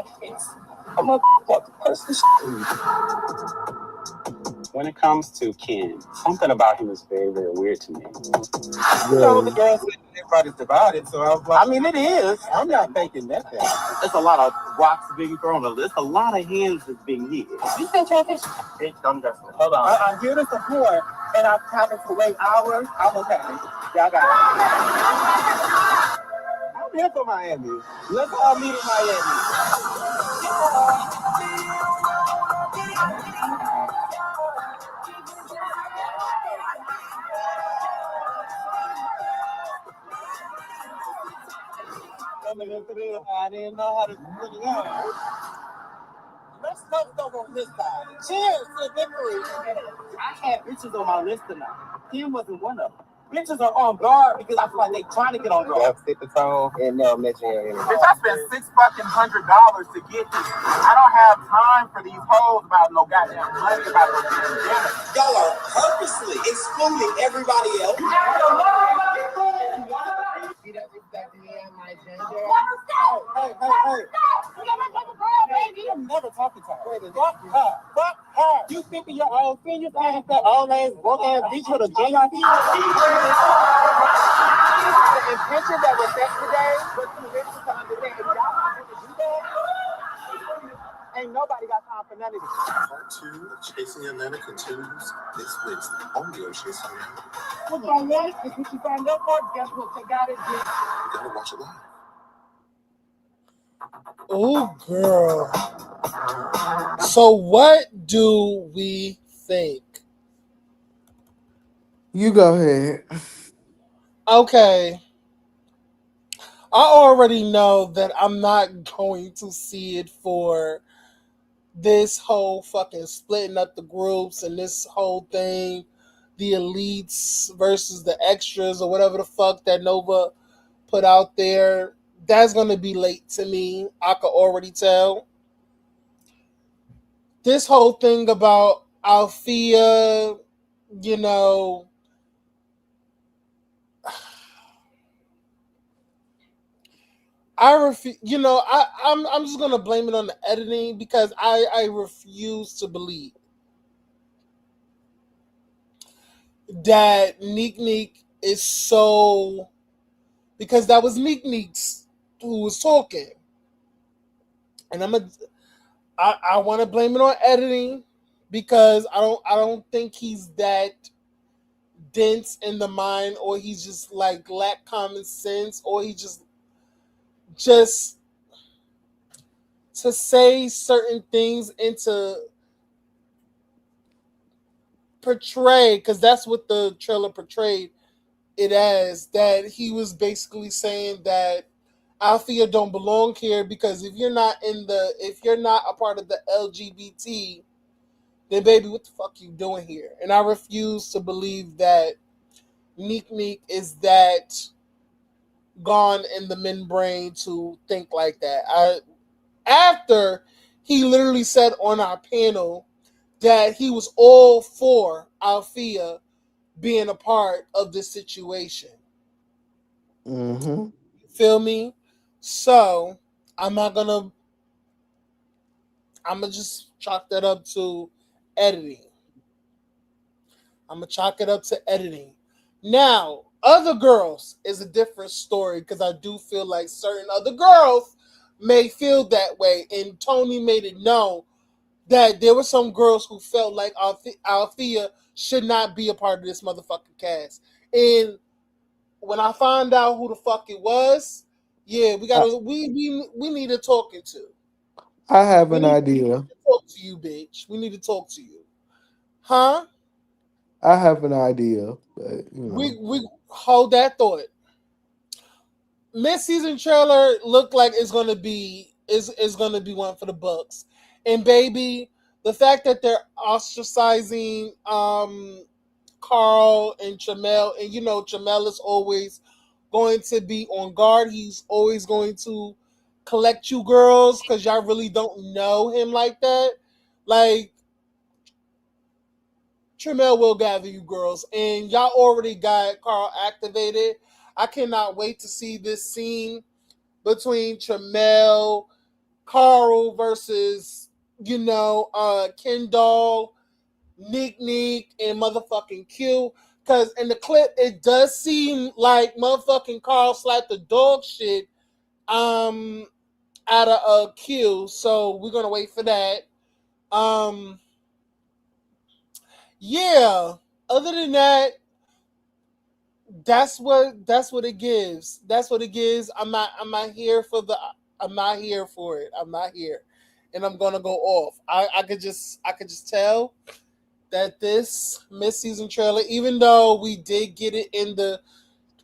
I'm a fucking person. When it comes to Ken, something about him is very, very weird to me. So the girls said everybody's divided, so I was like, I mean, it is. I'm not faking that thing. There's a lot of rocks being thrown. There's a lot of hands that's being hit. You think catfish? Bitch, don't dress me. Hold on. I'm here to support, and I'm having to wait hours. I'm okay. Y'all got it. I'm here for Miami. Let's all meet in Miami. I didn't know how to put it on. Let's go on this side. Cheers to victory. I had bitches on my list tonight. Kim wasn't one of them. Bitches are on guard because I feel like they trying to get on guard. Yeah, stick the tone and mention your Bitch, I spent $600 to get here. I don't have time for these hoes about no goddamn money about no damn dinner. Y'all are purposely excluding everybody else. See that exactly my gender. Hey. I'm never talking to her. Fuck her. You think of your own seniors and that old ass, broke ass bitch with a JIP? The intention that was set today was to listen to understand if y'all not going to do that, ain't nobody got time for none of this. Part 2 of Chasing Atlanta continues this Wednesday on your Chasing Atlanta. What's on one is what you signed up for. Guess what? You gotta do. You gotta watch it live. Oh, girl. So, what do we think? You go ahead. Okay. I already know that I'm not going to see it for this whole fucking splitting up the groups and this whole thing, the elites versus the extras or whatever the fuck that Nova put out there. That's going to be late to me. I could already tell. This whole thing about Althea, you know, I refuse. I'm just gonna blame it on the editing because I refuse to believe that Neek is so, because that was Neek's who was talking, and I want to blame it on editing because I don't think he's that dense in the mind, or he's just like lack common sense, or he just to say certain things and to portray, because that's what the trailer portrayed it as, that he was basically saying that Althea don't belong here because if you're not a part of the LGBT then baby, what the fuck you doing here? And I refuse to believe that Neek Neek is that gone in the men brain to think like that. After he literally said on our panel that he was all for Althea being a part of this situation. Mm-hmm. Feel me? So I'm not gonna. I'm gonna just chalk that up to editing. I'm gonna chalk it up to editing. Now, other girls is a different story because I do feel like certain other girls may feel that way, and Tony made it known that there were some girls who felt like Althea should not be a part of this motherfucking cast. And when I find out who the fuck it was, yeah, I, we need a talking to. I have We an need idea. to talk to you, bitch. We need to talk to you, huh? I have an idea, but We hold that thought. Mid season trailer looked like it's gonna be is gonna be one for the books, and baby, the fact that they're ostracizing Carl and Jamel, and you know Jamel is always going to be on guard. He's always going to collect you girls because y'all really don't know him like that. Like Tramel will gather you girls, and y'all already got Carl activated. I cannot wait to see this scene between Tramel, Carl versus Kendall, Nick Nick, and motherfucking Q. Cause in the clip it does seem like motherfucking Carl slapped the dog shit um out of Q. So we're gonna wait for that. Um yeah. Other than that, that's what it gives. That's what it gives. I'm not here for the I'm not here for it. I'm not here. And I'm gonna go off. I could just tell that this mid season trailer, even though we did get it in the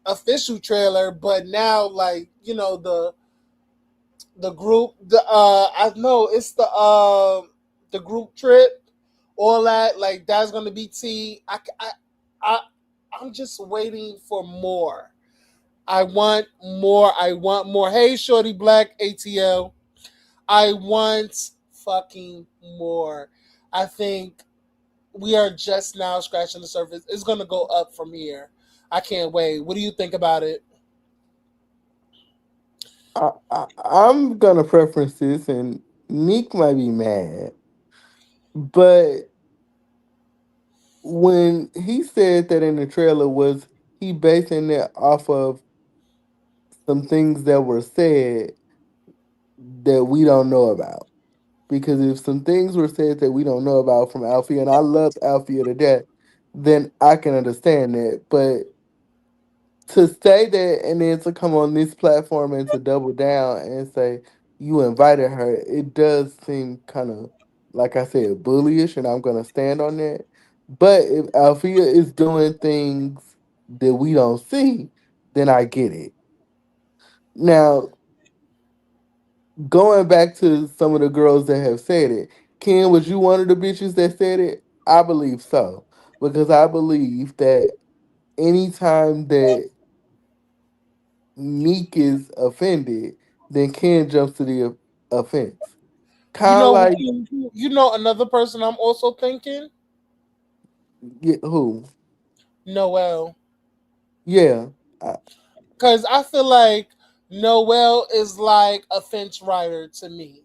official trailer, but now like, the group I know it's the group trip, all that, like that's gonna be T. I I'm just waiting for more. I want more. I want more. Hey, Shorty Black ATL. I want fucking more. I think we are just now scratching the surface. It's gonna go up from here. I can't wait. What do you think about it? I'm gonna preference this, and Neek might be mad, but when he said that in the trailer, was he basing it off of some things that were said that we don't know about? Because if some things were said that we don't know about from Alfie, and I love Alfie to death, then I can understand that. But to say that and then to come on this platform and to double down and say you invited her, it does seem kind of, like I said, bullyish, and I'm gonna stand on that. But if Althea is doing things that we don't see, then I get it. Now, going back to some of the girls that have said it, Ken, was you one of the bitches that said it? I believe so. Because I believe that anytime that Meek is offended, then Ken jumps to the offense. You Kind of know, like, another person I'm also thinking. who? Noel, Yeah. I- because I feel like Noel is like a fence rider to me.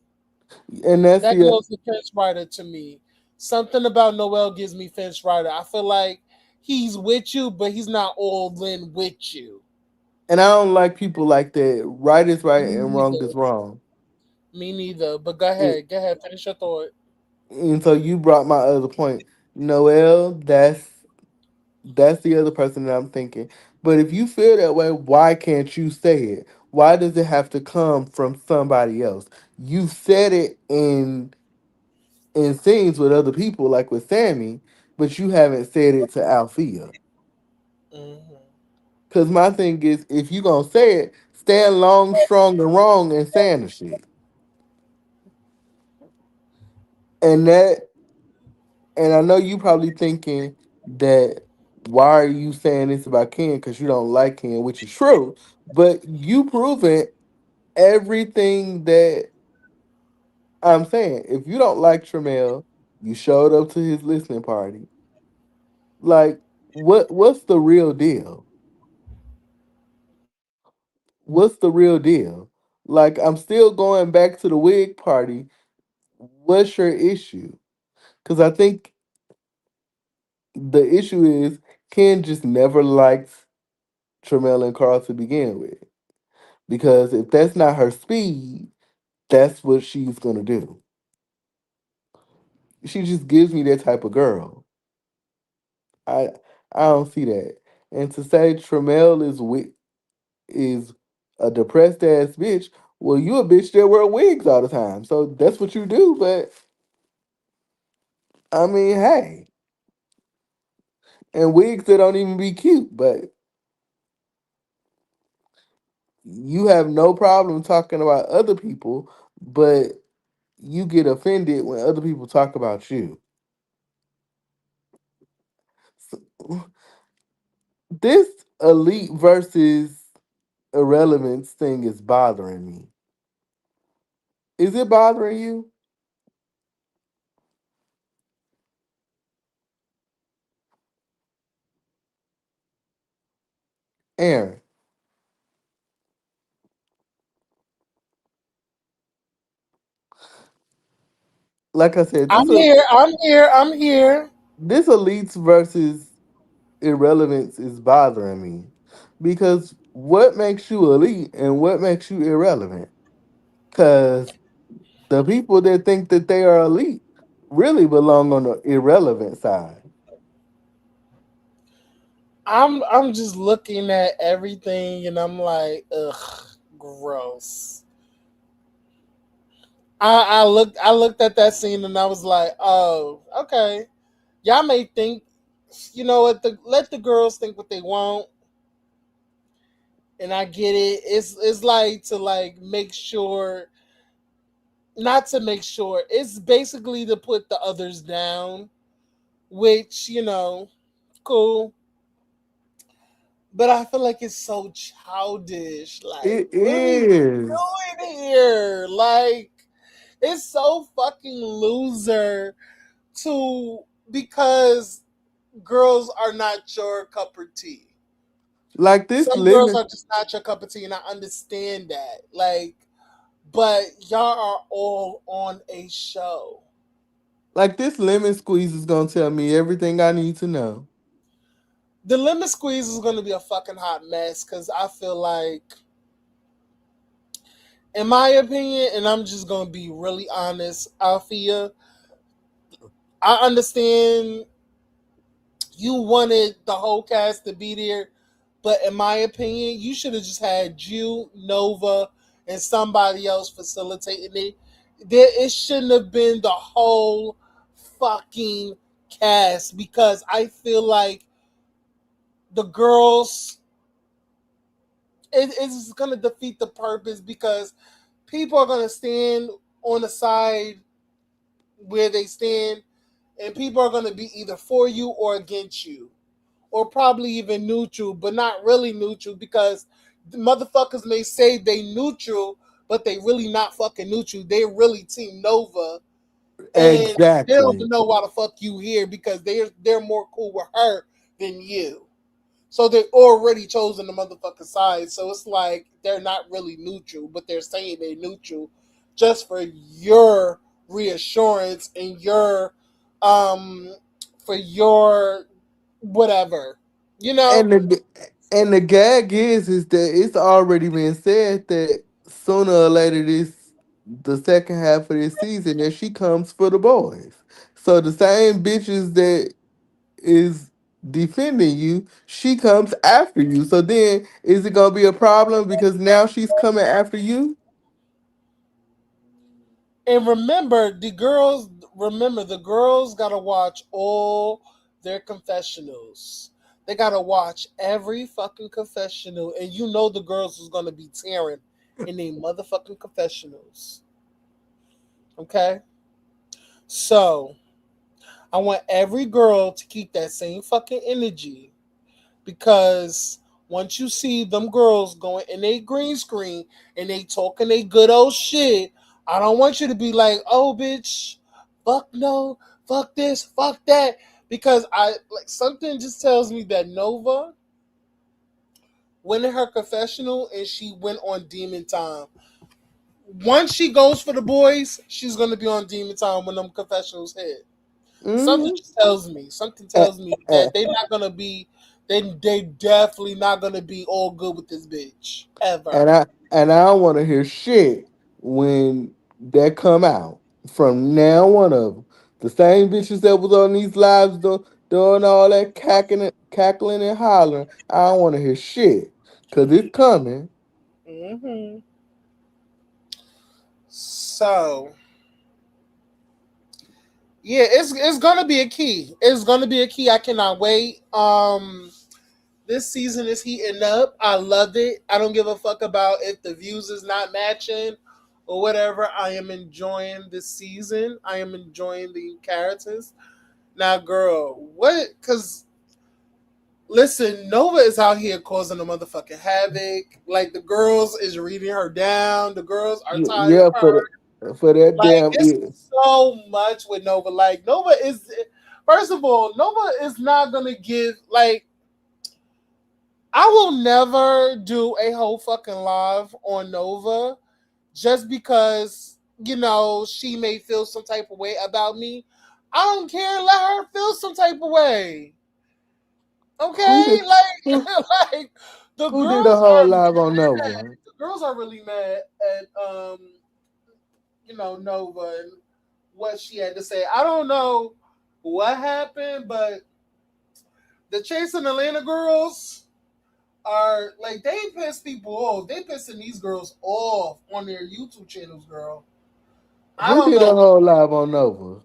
and that's That the, girl's a fence rider to me. Something about Noel gives me fence rider. I feel like he's with you, but he's not all in with you. and I don't like people like that. Right is right Me and wrong is neither. wrong. Me neither. But go And, ahead. Go ahead. Finish your thought. and so you brought my other point. Noel, that's the other person that I'm thinking. But if you feel that way, why can't you say it? Why does it have to come from somebody else? You said it in scenes with other people, like with Sammy, but you haven't said it to Althea. Hmm. Cause my thing is, if you gonna say it, stand long, strong, and wrong, and saying the shit. And that And I know you probably thinking that why are you saying this about Ken because you don't like Ken, which is true. But you proven everything that I'm saying. If you don't like Tramel, you showed up to his listening party. Like, what's the real deal? What's the real deal? Like, I'm still going back to the wig party. What's your issue? Because I think the issue is Ken just never liked Tramel and Carl to begin with. Because if that's not her speed, that's what she's gonna do. She just gives me that type of girl. I I don't see that. And to say Tramel is a depressed ass bitch, well, you a bitch that wear wigs all the time. So that's what you do. But I mean, hey, and wigs that don't even be cute, but you have no problem talking about other people, but you get offended when other people talk about you. So, this elite versus irrelevance thing is bothering me. Is it bothering you, Aaron? Like I said, I'm here. I'm here. I'm here. this elites versus irrelevance is bothering me because what makes you elite and what makes you irrelevant? Because the people that think that they are elite really belong on the irrelevant side. I'm just looking at everything and I'm like, ugh, gross. I looked at that scene and I was like, oh, okay. Y'all may think, you know what? Let the girls think what they want, and I get it. It's like to like make sure, not to make sure. It's basically to put the others down, which cool. But I feel like it's so childish. Like, It what are we is. doing here? Like, it's so fucking loser to because girls are not your cup of tea. Like this Some girls lemon are just not your cup of tea, and I understand that. Like, but y'all are all on a show. like this lemon squeeze is gonna tell me everything I need to know. The lemon squeeze is going to be a fucking hot mess because I feel like, in my opinion, and I'm just going to be really honest, Althea, I understand you wanted the whole cast to be there, but in my opinion, you should have just had you, Nova, and somebody else facilitating it. It shouldn't have been the whole fucking cast because I feel like the girls it's going to defeat the purpose because people are going to stand on the side where they stand, and people are going to be either for you or against you, or probably even neutral, but not really neutral because the motherfuckers may say they neutral, but they really not fucking neutral. They really Team Nova, and they don't Exactly. know why the fuck you here because they're more cool with her than you. So they already chosen the motherfucking side. So it's like they're not really neutral, but they're saying they're neutral just for your reassurance and your um for your whatever. You know? And the gag is that it's already been said that sooner or later the second half of this season that she comes for the boys. So the same bitches that is defending you, she comes after you. So then is it gonna be a problem because now she's coming after you? And remember the girls gotta watch all their confessionals. They gotta watch every fucking confessional, and you know the girls is gonna be tearing in their motherfucking confessionals. Okay? So I want every girl to keep that same fucking energy because once you see them girls going in a green screen and they talking a good old shit, I don't want you to be like, oh bitch, fuck no, fuck this, fuck that. Because I like something just tells me that Nova went in her confessional and she went on demon time. Once she goes for the boys, she's gonna be on demon time when them confessionals hit. Something Mm-hmm. just tells me. Something And, tells me that they not gonna be. They definitely not gonna be all good with this bitch and ever. I don't want to hear shit when that come out from now one of them. The same bitches that was on these lives doing all that cackling and hollering. I don't want to hear shit because it's coming. Hmm. So yeah, it's gonna be a key. It's gonna be a key. I cannot wait. This season is heating up. I love it. I don't give a fuck about if the views is not matching or whatever. I am enjoying this season. I am enjoying the characters. Now, girl, what? Because listen, Nova is out here causing a motherfucking havoc. Like the girls is reading her down. The girls are tired of Yeah, her. for that Like damn it's so much with Nova. Like Nova is, first of all, Nova is not gonna give like. I will never do a whole fucking live on Nova just because she may feel some type of way about me. I don't care. Let her feel some type of way. who Okay, did like who like the who did a girls whole are live on mad. Nova? The girls are really mad at Nova and what she had to say. I don't know what happened, but the Chase and Atlanta girls are like they piss people off. They pissing these girls off on their YouTube channels, girl. I Who don't did know, a whole live on Nova?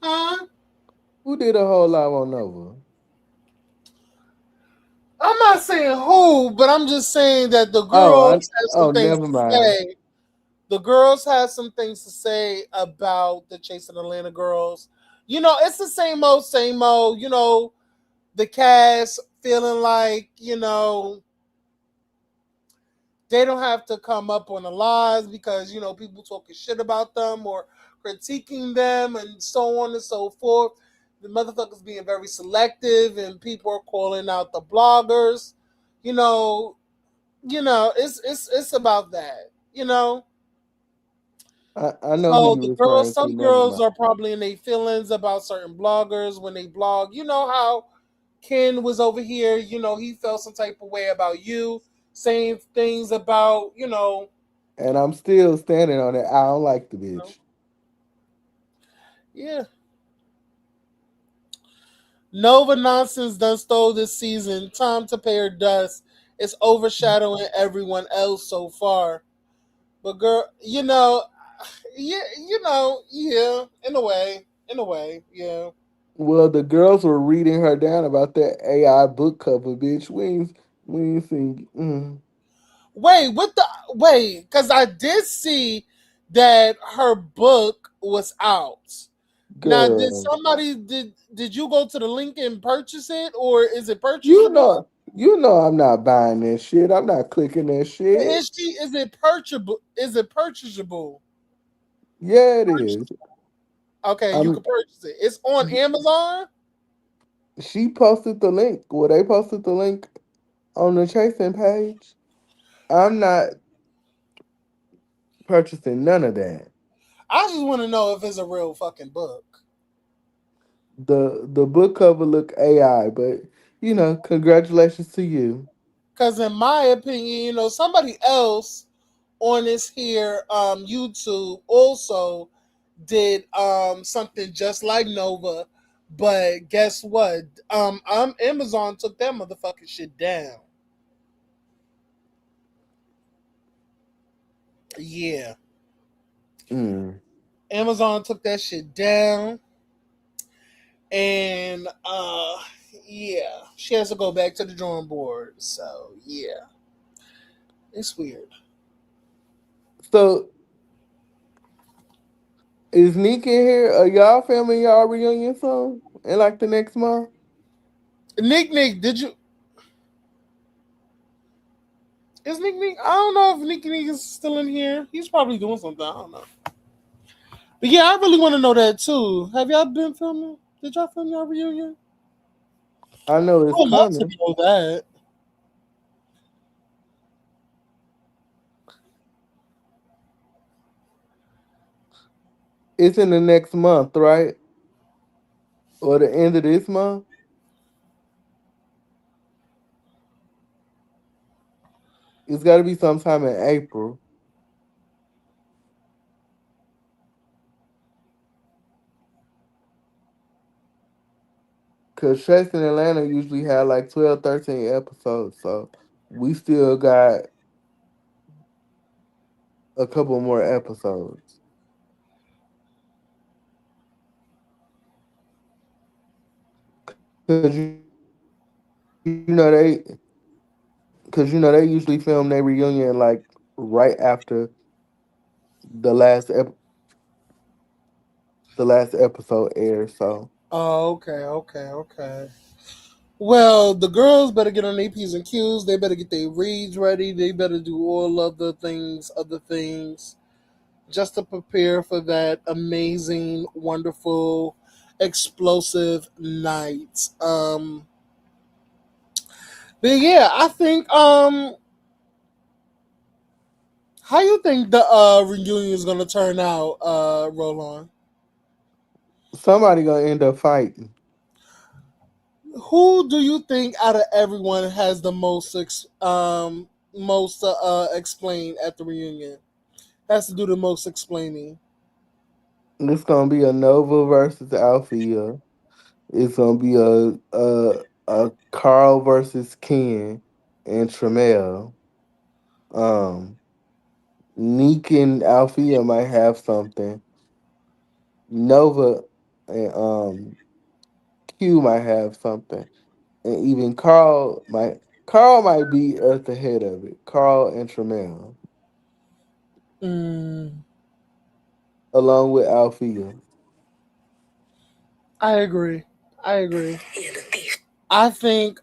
huh? Who did a whole live on Nova? I'm not saying who, but I'm just saying that the Oh, girls have some things never to mind. say. The girls have some things to say about the Chasing Atlanta girls. It's the same old, same old. The cast feeling like they don't have to come up on the lies because people talking shit about them or critiquing them and so on and so forth. The motherfuckers being very selective and people are calling out the bloggers. You know, it's about that. I know who So you're the girls, referring to. some Never girls mind. are probably in their feelings about certain bloggers when they blog. You know how Ken was over here. He felt some type of way about you, saying things about And I'm still standing on it. I don't like the you know, bitch. yeah. Nova nonsense done stole this season. Time to pay her dust. It's overshadowing everyone else so far. But girl, yeah, yeah, in a way, yeah. Well, the girls were reading her down about that AI book cover, bitch. We ain't seen. Wait, what the wait? Because I did see that her book was out. Now, did Girl, somebody did you go to the link and purchase it, or is it you purchasable? know, I'm not buying that shit. I'm not clicking that shit. Is it purchasable? Is it purchasable? Yeah, it is. Okay, you I'm. can purchase it. It's on Amazon. She posted the link. Well, they posted the link on the chasing page. I'm not purchasing none of that. I just want to know if it's a real fucking book. The book cover look AI, but congratulations to you. Because in my opinion, somebody else on this here YouTube also did something just like Nova, but guess what? Amazon took that motherfucking shit down. Yeah, Mm. Amazon took that shit down, and yeah, she has to go back to the drawing board. So yeah, it's weird. So Is Nick in here? Are y'all filming y'all reunion soon? In like the next month? Nick, did you? Is Nick? I don't know if Nick is still in here. He's probably doing something. I don't know. But yeah, I really want to know that too. Have y'all been filming? Did y'all film your reunion? I know I it's would love to coming. know that. It's in the next month, right? Or the end of this month? It's got to be sometime in April. Because Chasing Atlanta usually had like 12, 13 episodes. So we still got a couple more episodes. Because you know they usually film their reunion like right after the last the last episode airs. So Oh, okay. Well, the girls better get on their P's and Q's. They better get their reads ready. They better do all of the things, other things, just to prepare for that amazing, wonderful, explosive night. But yeah, I think how you think the reunion is gonna turn out, Roland? somebody gonna end up fighting. Who do you think out of everyone has the most explain at the reunion? Has to do the most explaining. It's gonna be a Nova versus Althea. It's gonna be a Carl versus Ken and Tremel. Um, Neek and Althea might have something. Nova and Q might have something, and even Carl might be at the head of it. Carl and Tremel, Mm, along with Althea. I agree. I agree. I think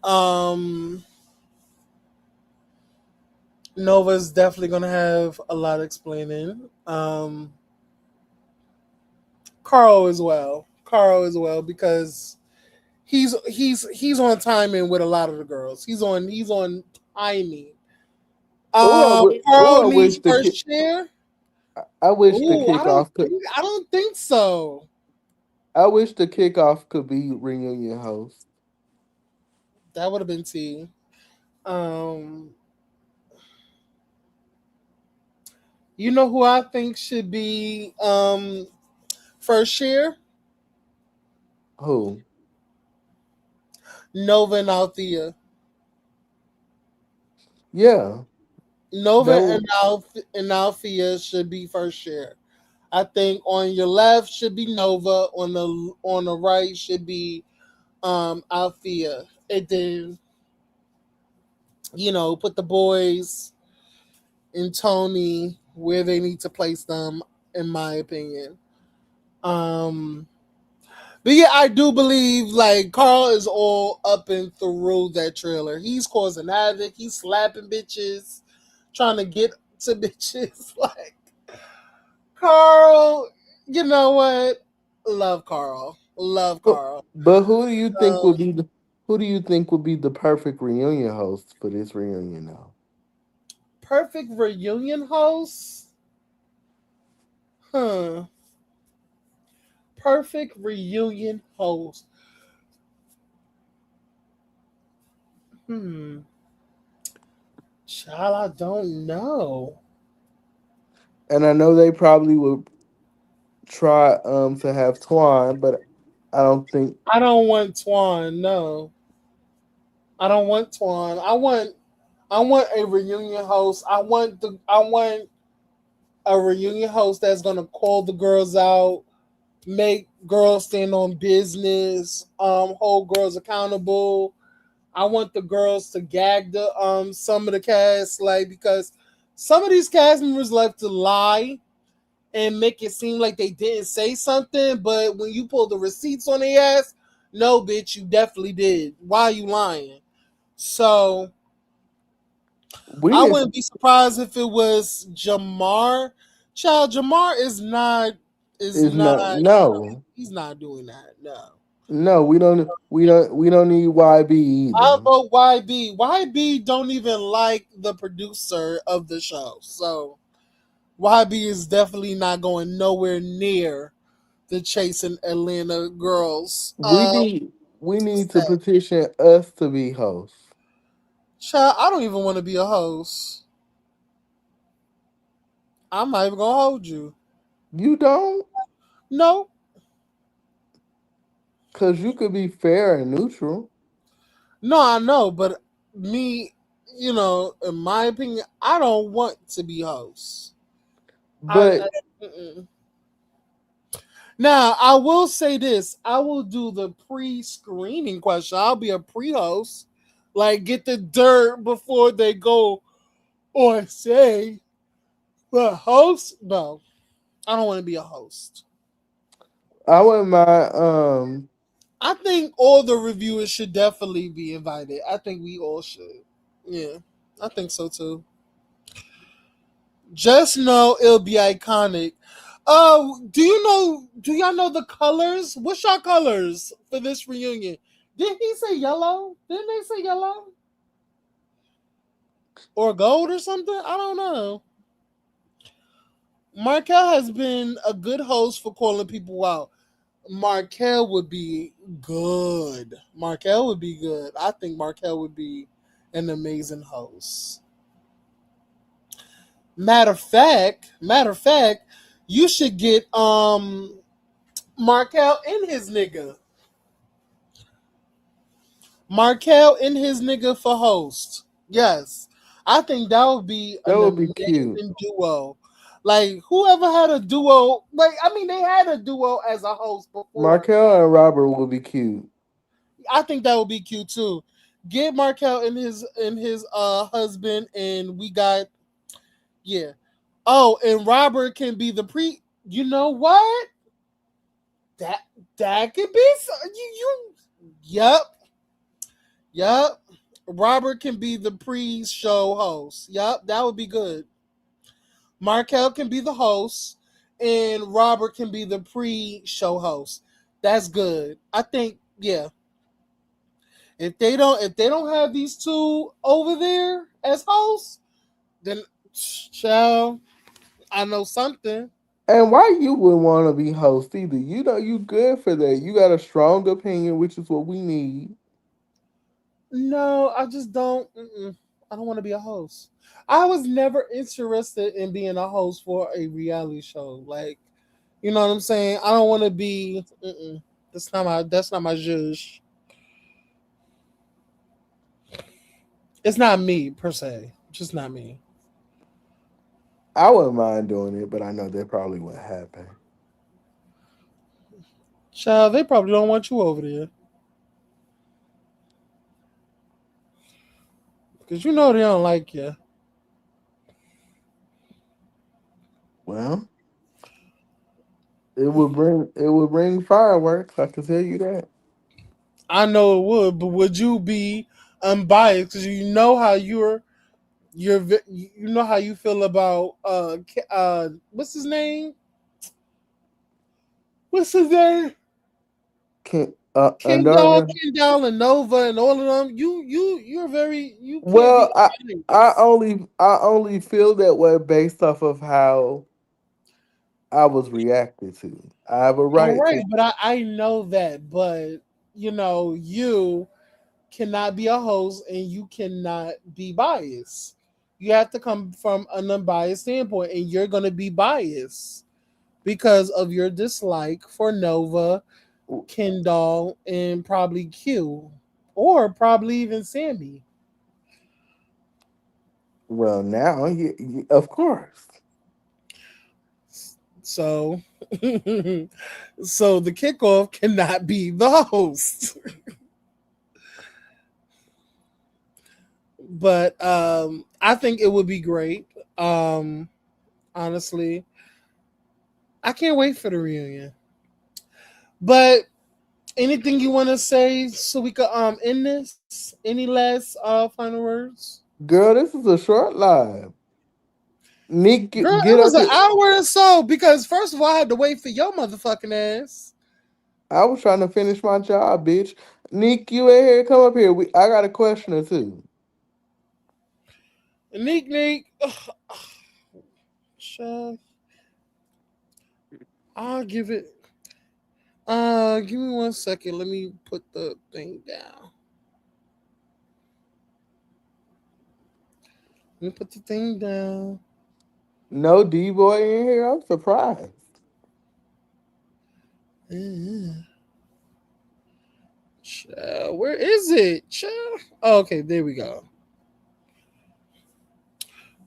Nova's definitely gonna have a lot of explaining. Carl as well. Carl as well because he's on timing with a lot of the girls. He's on timing. Oh, Carl needs first chair. I wish the Ooh, kickoff could. I don't think so. I wish the kickoff could be reunion host. That would have been T. Um, you know who I think should be first chair? Who? Nova and Althea. Yeah, Nova that and Althea should be first chair. I think on your left should be Nova. On the right should be Althea. And then put the boys and Tony where they need to place them, in my opinion. Um, but yeah, I do believe like Carl is all up and through that trailer. He's causing havoc. He's slapping bitches, trying to get to bitches. Like Carl, you know what? Love Carl. Love but, Carl. but who do you think Um, would be the who do you think would be the perfect reunion host for this reunion now? Perfect reunion host? Huh. Perfect reunion host. Hmm. Child, I don't know. And I know they probably would try to have Twan, but I don't think I don't want Twan. No, I don't want Twan. I want a reunion host. I want a reunion host that's gonna call the girls out, make girls stand on business, hold girls accountable. I want the girls to gag the some of the cast, like because some of these cast members like to lie and make it seem like they didn't say something, but when you pull the receipts on their ass, no, bitch, you definitely did. Why are you lying? So We I didn't. wouldn't be surprised if it was Jamar. Child, Jamar is It's not, not. No, he's not doing that. No. no. We don't. We don't. We don't need YB I either. vote YB. YB don't even like the producer of the show. So YB is definitely not going nowhere near the Chasing Atlanta Girls We need. We need to set. petition us to be hosts. Child, I don't even want to be a host. I'm not even gonna hold you. You don't, No, cause you could be fair and neutral. no, I know, but me, in my opinion, I don't want to be host. I But mm-mm. Now I will say this: I will do the pre-screening question. I'll be a pre-host, like get the dirt before they go on say. But host, no, I don't want to be a host. I wouldn't mind. I think all the reviewers should definitely be invited. I think we all should. Yeah, I think so too. Just know it'll be iconic. Do you know? Do y'all know the colors? What's your colors for this reunion? Didn't he say yellow? Didn't they say yellow or gold or something? I don't know. Markel has been a good host for calling people out. Markel would be good. Markel would be good. I think Markel would be an amazing host. Matter of fact, you should get Markel and his nigga. Markel and his nigga for host. Yes. I think that would be that an would be cute. amazing duo. Like whoever had a duo, like I mean they had a duo as a host before. Markel and Robert would be cute. I think that would be cute too. Get Markel and his husband and we got yeah. Oh, and Robert can be the pre. You know what? That that could be you. Yep, yep. Robert can be the pre-show host. Yep, that would be good. Markel can be the host, and Robert can be the pre-show host. That's good. I think yeah. If they don't have these two over there as hosts, then child, I know something. And why you wouldn't want to be host either? You know you good for that. You got a strong opinion, which is what we need. No, I just don't. I don't want to be a host. I was never interested in being a host for a reality show. Like, you know what I'm saying? I don't want to be. That's not my. That's not my judge. It's not me per se. Just not me. I wouldn't mind doing it, but I know that probably wouldn't happen. Child, they probably don't want you over there because you know they don't like you. Well, it would bring fireworks. I can tell you that. I know it would, but would you be unbiased? Because you know how you know how you feel about what's his name? What's his name? Can Andaria? Kendall, and Nova, and all of them. You're very. You can't be Well, I biased. only I only feel that way based off of how I was reacted to. I have a All right right, to. but I know that, but you cannot be a host and you cannot be biased. You have to come from an unbiased standpoint, and you're going to be biased because of your dislike for Nova, Kendall, and probably Q, or probably even Sammy. Well, now, of course. So, so the kickoff cannot be the host. But I think it would be great. Honestly, I can't wait for the reunion. But anything you want to say so we could end this? Any last final words? Girl, this is a short live. Nick, Girl, get it was up an here. hour or so because first of all I had to wait for your motherfucking ass. I was trying to finish my job, bitch. Nick, you ain't here. Come up here. I got a question or two. Neek Neek. Child, I'll give it give me 1 second. Let me put the thing down. Let me put the thing down. No D boy in here. I'm surprised. Mm, Child, where is it? Child. Oh, okay, there we go.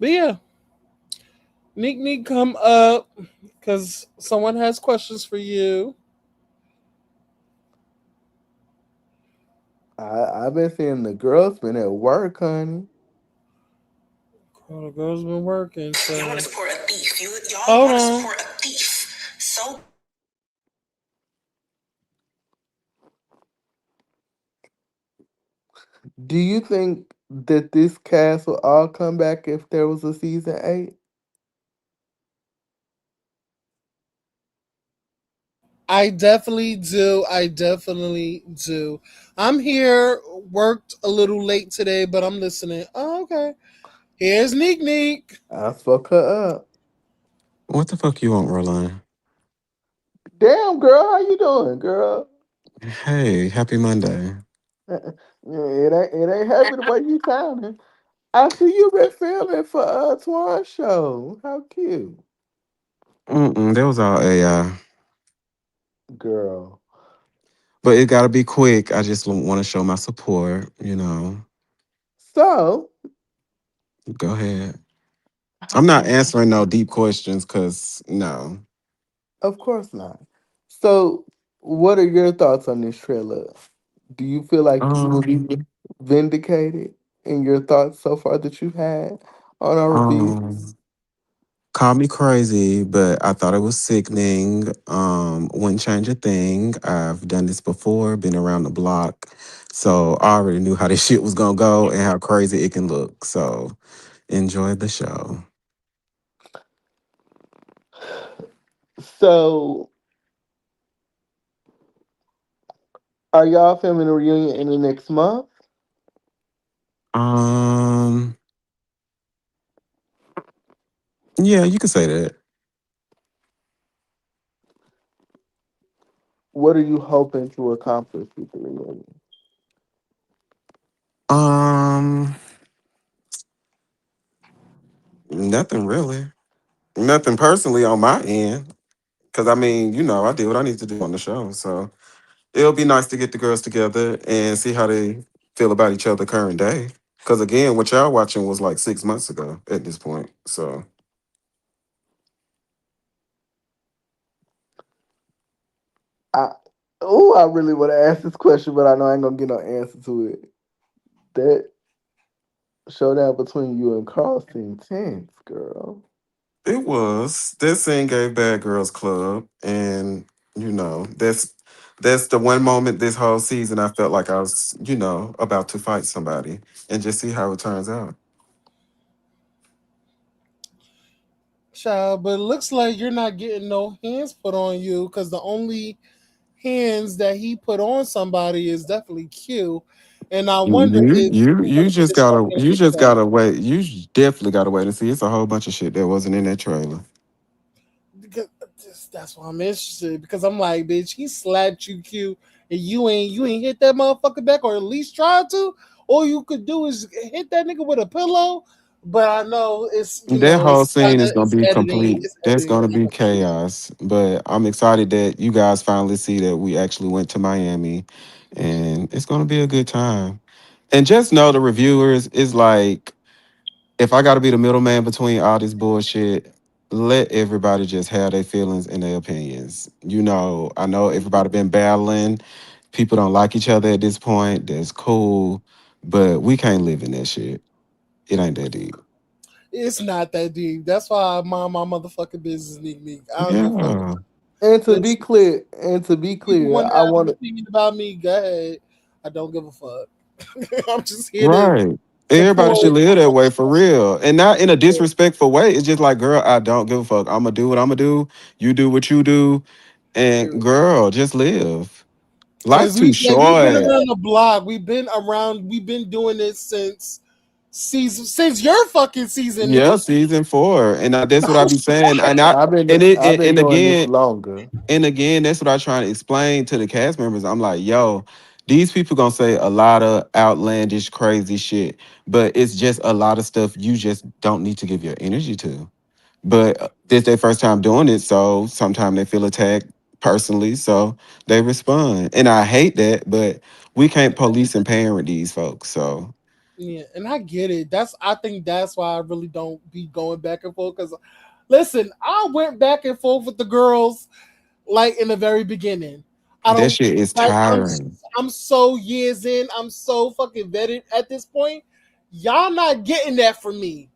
But yeah, Neek Neek, come up because someone has questions for you. I've been seeing the girls been at work, honey. Oh, the girl's been working, so Y'all want to support a thief. Y'all hold want to on. support a thief. So Do you think that this cast will all come back if there was a season 8? I definitely do. I definitely do. I'm here, worked a little late today, but I'm listening. Oh, okay. Here's Neek Neek. I fuck her up. What the fuck you want, Roland? Damn, girl, how you doing, girl? Hey, happy Monday. It ain't happy the way you sounding. I see you been filming for Twan show. How cute, Mm-mm, that was all AI. girl. But it gotta be quick. I just want to show my support. So, Go ahead. I'm not how? answering no deep questions because, no. Of course not. So, what are your thoughts on this trailer? Do you feel like you will Um, be vindicated in your thoughts so far that you've had on our reviews? um, Call me crazy, but I thought it was sickening. Wouldn't change a thing. I've done this before, been around the block. So I already knew how this shit was gonna go and how crazy it can look. So enjoy the show. So, are y'all filming a reunion in the next month? Um, yeah, you could say that. What are you hoping to accomplish with the reunion? Um, Nothing really. Nothing personally on my end. Cause I mean, I did what I need to do on the show. So it'll be nice to get the girls together and see how they feel about each other current day. Cause again, what y'all watching was like 6 months ago at this point. So I I really want to ask this question, but I know I ain't gonna get no answer to it. That showdown between you and Carl seemed tense, girl. it was. That scene gave Bad Girls Club. And, that's the one moment this whole season I felt like I was, about to fight somebody and just see how it turns out. Child, but it looks like you're not getting no hands put on you because the only hands that he put on somebody is definitely Q. And I wonder You if you you're you gonna get just a gotta second you just replay. gotta wait. Definitely gotta wait and see. It's a whole bunch of shit that wasn't in that trailer. Because that's why I'm interested. Because I'm like, bitch, he slapped you, Q, and you ain't hit that motherfucker back, or at least try to. All you could do is hit that nigga with a pillow. But I know it's That whole scene is gonna it's be editing. complete. It's That's editing. gonna be chaos. But I'm excited that you guys finally see that we actually went to Miami, and it's gonna be a good time. And just know the reviewers is like, if I got to be the middleman between all this bullshit, let everybody just have their feelings and their opinions. I know everybody been battling. People don't like each other at this point. That's cool, but we can't live in that shit. It ain't that deep. It's not that deep. That's why I mind my motherfucking business, Neek Neek. I don't give a fuck. Yeah. Listen, And to be people clear, want to I have want an to. opinion about me. Go ahead. I don't give a fuck. I'm just here to Right. Everybody should support. live that way for real. And not in a disrespectful way. It's just like, girl, I don't give a fuck. I'm gonna do what I'm gonna do. You do what you do. And Period. girl, just live. Life's Cause too we've been short. around the block. We've been doing this since your fucking season, Yeah, Nick. season 4. And that's what I Oh be saying. shit. I've been And doing this again, longer. that's what I try to explain to the cast members. I'm like, yo, these people gonna say a lot of outlandish, crazy shit, but it's just a lot of stuff you just don't need to give your energy to. But this their first time doing it, so sometimes they feel attacked personally, so they respond. And I hate that, but we can't police and parent these folks. So Yeah, and I get it. I think that's why I really don't be going back and forth. Cause listen, I went back and forth with the girls like in the very beginning. I that don't shit is like. tiring. I'm so years in. I'm so fucking vetted at this point. Y'all not getting that from me.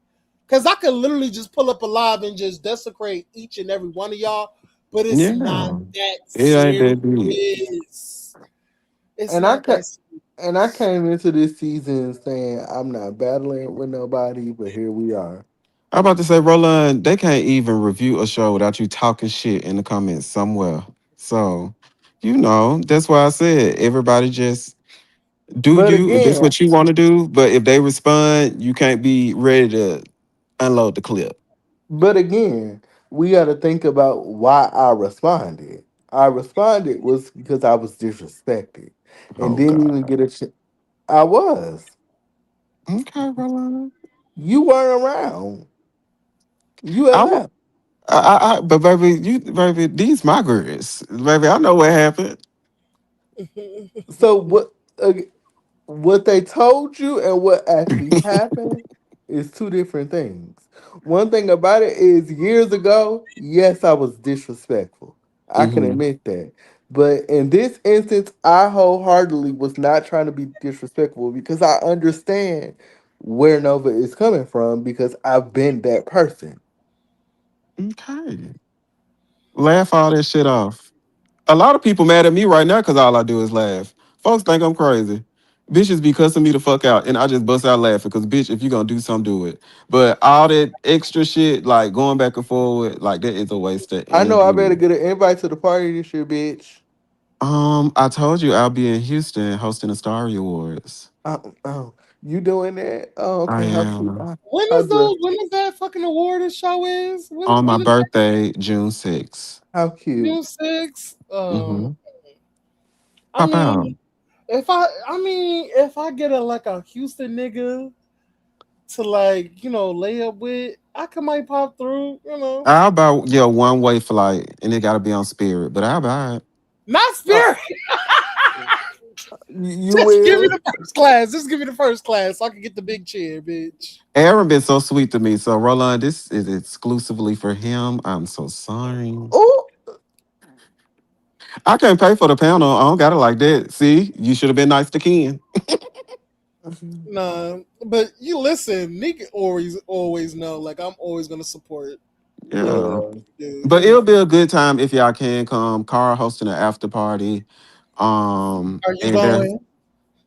Cause I could literally just pull up a live and just desecrate each and every one of y'all. But it's not Yeah, that it ain't that deep. serious. It's And I not ca- that and I serious. came into this season saying I'm not battling with nobody, but here we are. I'm about to say, Roland, they can't even review a show without you talking shit in the comments somewhere. So, that's why I said everybody just do But you if that's again, what you want to do. But if they respond, you can't be ready to unload the clip. but again, we got to think about why I responded. I responded was because I was disrespected, and Oh didn't God. even get a. I was. Okay, Roland. You weren't around. You had I will. left. But baby, these my girls, baby. I know what happened. So what they told you and what actually happened is two different things. One thing about it is years ago, yes, I was disrespectful. I can Hmm. admit that. But in this instance, I wholeheartedly was not trying to be disrespectful because I understand where Nova is coming from because I've been that person. Okay, laugh all that shit off. A lot of people mad at me right now because all I do is laugh. Folks think I'm crazy. Bitches be cussing me the fuck out, and I just bust out laughing because, bitch, if you gonna do something, do it. But all that extra shit, like going back and forward, like that is a waste of I know I better energy. get an invite to the party this year, bitch. I told you I'll be in Houston hosting the Starry Awards. Oh, you doing that? Oh, I okay. How cute. am How dress? When is that fucking award show is? on my When is that? birthday, June 6th. How cute. June 6th? Mm-hmm. I Pop out. mean, if I get a like a Houston nigga to like, lay up with, I could might pop through, I'll buy one way flight, and it got to be on Spirit, but I'll buy it. Not Uh, Spirit. you Just give me will? the first class. Just give me the first class so I can get the big chair, bitch. Aaron been so sweet to me. So Roland, this is exclusively for him. I'm so sorry. Oh, I can't pay for the panel. I don't got it like that. See, you should have been nice to Ken. Nah, but you listen, Nick always know, like I'm always gonna support Yeah. yeah. dude, But it'll be a good time if y'all can come. Carl hosting an after party. Are you And then going?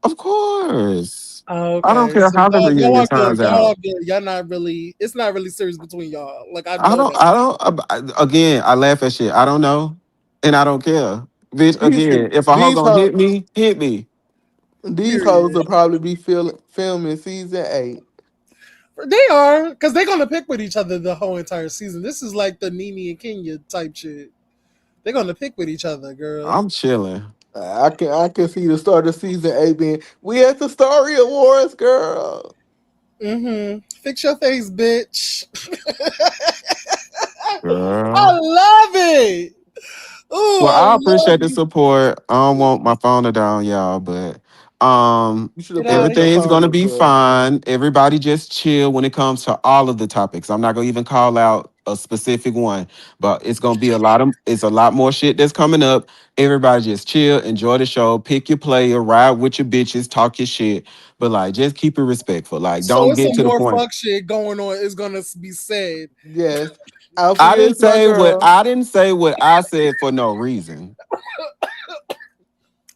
of course. I don't Okay, care so how the y'all reunion are good. turns Y'all out. are good. Y'all not really. It's not really serious between y'all. Like I I know don't that. I don't again, I laugh at shit. I don't know. And I don't care. Bitch, These again, if a hoe these gonna hoes hit me, hit me. these hoes will Period. probably be filming season 8. They are because they're gonna pick with each other the whole entire season. This is like the Nene and Kenya type shit. They're gonna pick with each other, girl. I'm chilling. I can see the start of season 8 being we at the Starry Awards, girl. Fix your face, bitch. I Girl. love it. Ooh, Well, I I love appreciate the you. support. I don't want my phone to down, y'all, but You should have Get pulled out of your here. everything's phone gonna up, be girl. fine. Everybody just chill when it comes to all of the topics. I'm not gonna even call out a specific one, but it's gonna be a lot of it's a lot more shit that's coming up. Everybody just chill, enjoy the show, pick your player, ride with your bitches, talk your shit, but like just keep it respectful. Like So don't it's get some to the more point. fuck shit going on. Is gonna be said. Yes. I Alfia didn't is my say what girl. I didn't say what I said for no reason.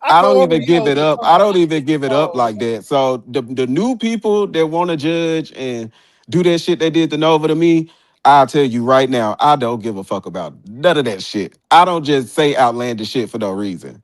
I I can don't even already. give Oh, it up. I oh, don't even give it up oh. like that. So the new people that want to judge and do that shit they did to Nova to me, I'll tell you right now, I don't give a fuck about none of that shit. I don't just say outlandish shit for no reason.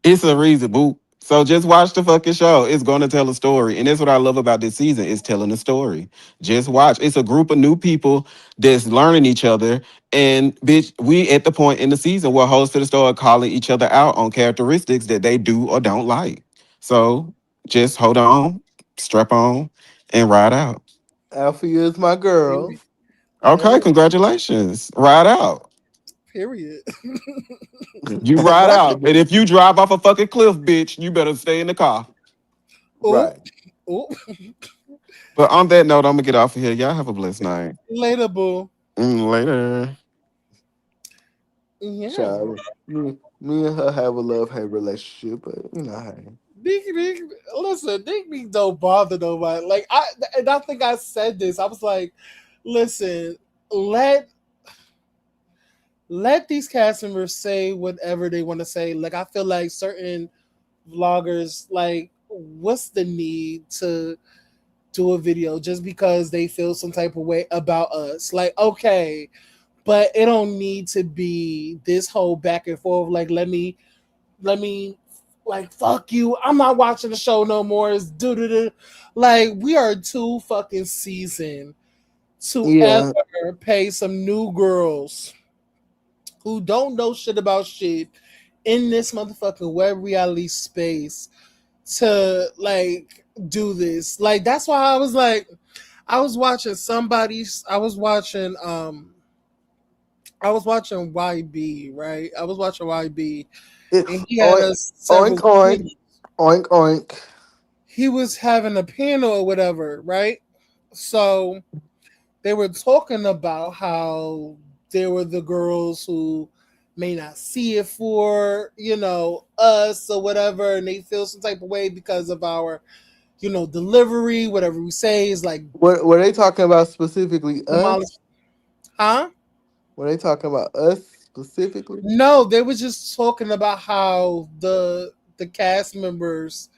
It's a reason, boo. So just watch the fucking show. It's gonna tell a story. And that's what I love about this season. It's telling a story. Just watch. It's a group of new people that's learning each other. And bitch, we at the point in the season where hosts to the start calling each other out on characteristics that they do or don't like. So just hold on, strap on, and ride out. Alfia is my girl. Period. Okay, Period. congratulations. Ride out. Period. You ride out. And if you drive off a fucking cliff, bitch, you better stay in the car. Oh, Right. oh. But on that note, I'm gonna get off of here. Y'all have a blessed night. Later, boo. Later. Yeah. Child. Me and her have a love-hate relationship, but you know, hey. Listen, Digby don't bother nobody. Like and I think I said this. I was like, listen, let let these cast members say whatever they want to say. Like I feel like certain vloggers, like, what's the need to do a video just because they feel some type of way about us? Like, okay, but it don't need to be this whole back and forth. Like, let me like fuck you. I'm not watching the show no more. It's do do do. Like we are too fucking seasoned to Yeah, ever pay some new girls who don't know shit about shit in this motherfucking web reality space to like do this. Like that's why I was like, I was watching somebody's. I was watching YB, right? I was watching YB, it and he had oink us oink several oink panels. oink oink. He was having a panel or whatever, right? So they were talking about how there were the girls who may not see it for, us or whatever, and they feel some type of way because of our, delivery, whatever we say is like What were they talking about specifically? demolished. Us? Huh? Were they talking about us specifically? No, they were just talking about how the cast members,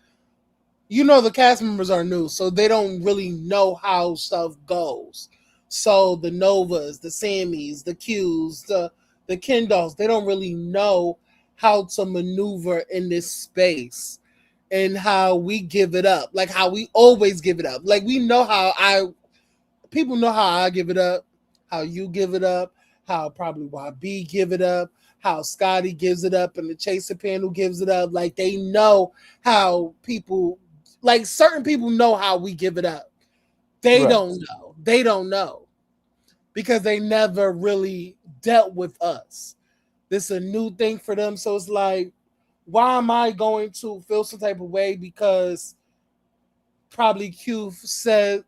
the cast members are new, so they don't really know how stuff goes. So the Novas, the Sammys, the Qs, the Kendalls, they don't really know how to maneuver in this space and how we give it up, like how we always give it up. Like we know how people know how I give it up, how you give it up, how probably YB give it up, how Scotty gives it up, and the Chaser panel gives it up. Like they know how people, like certain people know how we give it up. They Right, don't know. They don't know because they never really dealt with us. This is a new thing for them. So it's like, why am I going to feel some type of way because probably Q said,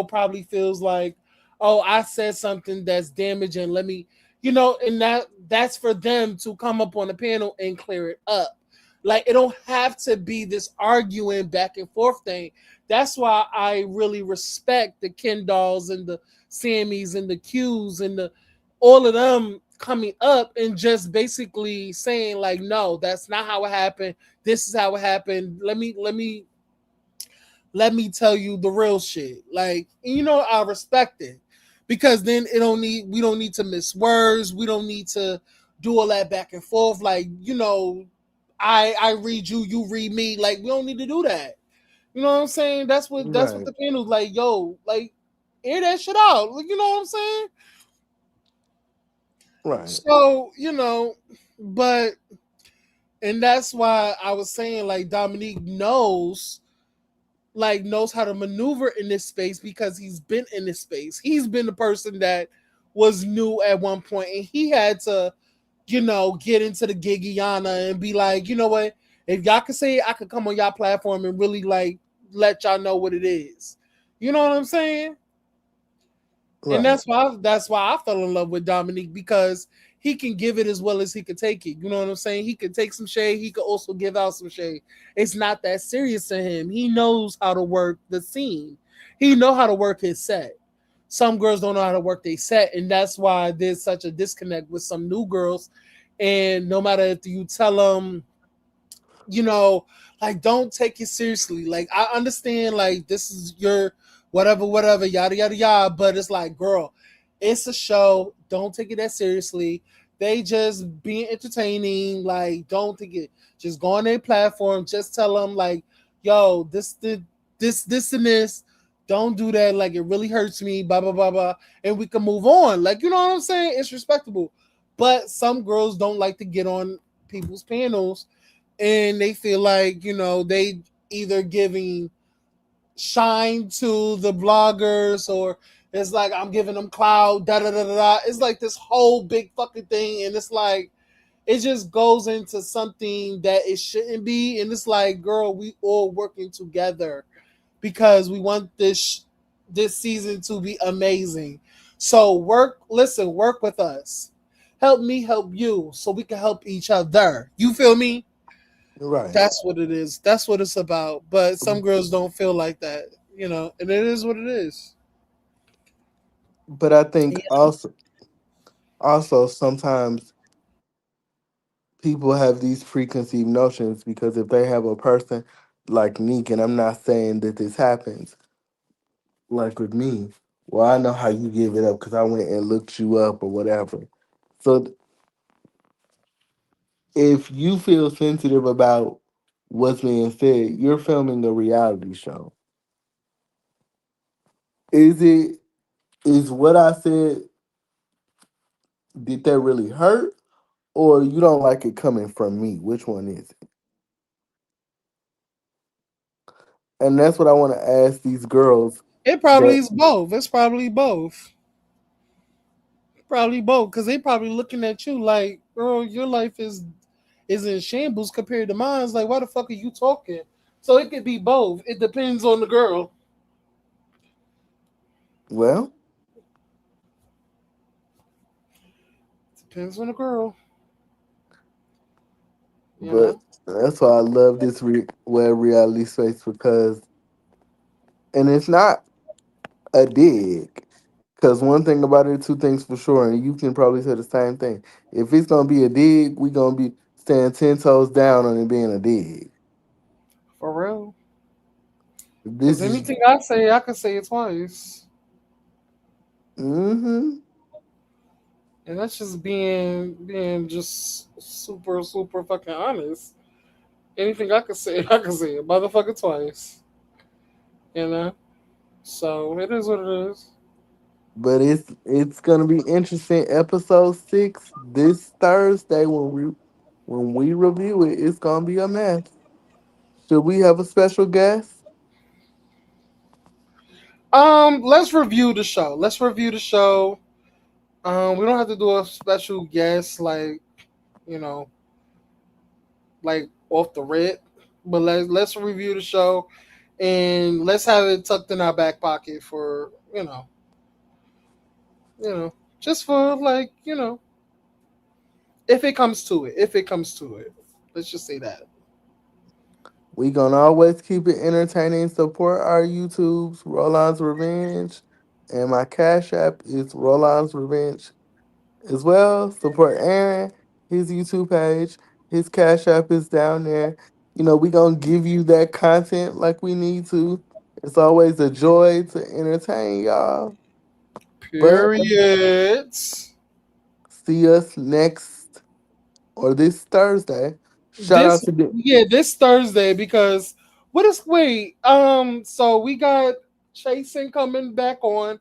probably feels like, oh, I said something that's damaging. Let me, and that's for them to come up on the panel and clear it up. Like it don't have to be this arguing back and forth thing. That's why I really respect the Ken Dolls and the Sammys and the Qs and the all of them coming up and just basically saying like, no, that's not how it happened. This is how it happened. Let me tell you the real shit. Like, I respect it because then we don't need to miss words. We don't need to do all that back and forth. Like, I read you, you read me. Like, we don't need to do that. You know what I'm saying? That's what right, the panel's like, yo, like, air that shit out. Like, you know what I'm saying? right, So, but and that's why I was saying like Dominique knows how to maneuver in this space because he's been in this space. He's been the person that was new at one point and he had to, get into the gigiana and be like, you know what? If y'all could say it, I could come on y'all platform and really like let y'all know what it is. You know what I'm saying? And Right. that's why I fell in love with Dominique, because he can give it as well as he could take it. You know what I'm saying? He could take some shade, he could also give out some shade. It's not that serious to him. He knows how to work the scene. He know how to work his set. Some girls don't know how to work their set, and that's why there's such a disconnect with some new girls. And no matter if you tell them, you know, like, don't take it seriously. Like, I understand, like, this is your whatever, whatever, yada yada yada, but it's like, girl, it's a show. Don't take it that seriously. They just being entertaining. Like, don't take it. Just go on their platform. Just tell them, like, yo, this and this. Don't do that. Like, it really hurts me. Blah blah blah blah. And we can move on. Like, you know what I'm saying? It's respectable. But some girls don't like to get on people's panels, and they feel like, they either giving shine to the bloggers, or it's like I'm giving them cloud, da da da da da. It's like this whole big fucking thing, and it's like it just goes into something that it shouldn't be. And it's like, girl, we all working together because we want this season to be amazing. So work with us. Help me help you so we can help each other. You feel me? Right. That's what it is. That's what it's about. But some girls don't feel like that, and it is what it is. But I think Yeah. also sometimes people have these preconceived notions because if they have a person like Neek, and I'm not saying that this happens, like with me, well, I know how you give it up because I went and looked you up or whatever. So if you feel sensitive about what's being said, you're filming a reality show. Is what I said, did that really hurt? Or you don't like it coming from me? Which one is it? And that's what I want to ask these girls It probably that, is both. It's probably both. Probably both. Because they probably looking at you like, girl, your life is in shambles compared to mine. It's like, why the fuck are you talking? So it could be both. It depends on the girl. well, Depends on the girl. You but know? that's why I love this web reality space because, and it's not a dig. Because one thing about it, two things for sure, and you can probably say the same thing. If it's gonna be a dig, we gonna be staying 10 toes down on it being a dig. For real. Because This is, anything I say, I can say it twice. mm-hmm. And that's just being just super, super fucking honest. Anything I can say, I can say it motherfucker twice. You know? So it is what it is. But it's gonna be interesting. Episode 6 this Thursday when we review it. It's gonna be a mess. Should we have a special guest? Let's review the show. Let's review the show. We don't have to do a special guest like, you know, like off the rip. But let's review the show, and let's have it tucked in our back pocket for, just for, like, if it comes to it. If it comes to it. Let's just say that. We gonna always keep it entertaining. Support our YouTubes, Rollon's Revenge, and my Cash App is Rollon's Revenge as well. Support Aaron, his YouTube page, his Cash App is down there. We gonna give you that content like we need to. It's always a joy to entertain y'all. But Period. see us next or this Thursday. Shout out This to the Yeah, this Thursday, because what is wait? So we got Chasing coming back on,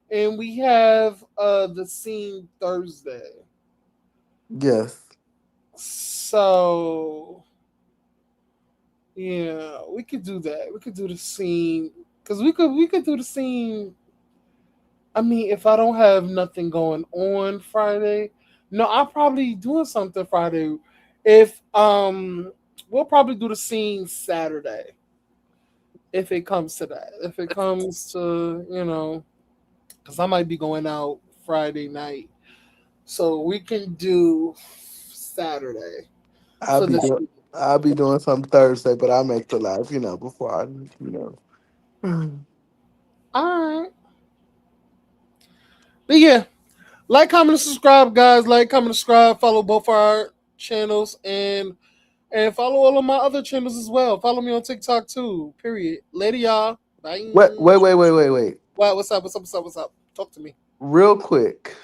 and we have the scene Thursday. yes. So yeah, we could do that. We could do the scene, because we could do the scene. I mean, if I don't have nothing going on Friday, no, I'll probably doing something Friday. If we'll probably do the scene Saturday, if it comes to that. If it comes to, because I might be going out Friday night. So we can do Saturday I'll for be this doing week. I'll be doing some Thursday, but I'll make the live, before I, know. All right. But yeah, like, comment, and subscribe, guys. Like, comment, subscribe. Follow both our channels and follow all of my other channels as well. Follow me on TikTok too. Period. Later, y'all. Wait, Bye. wait, wait, wait, wait, wait. Wow, what's up? What's up? What's up? What's up? Talk to me. Real quick.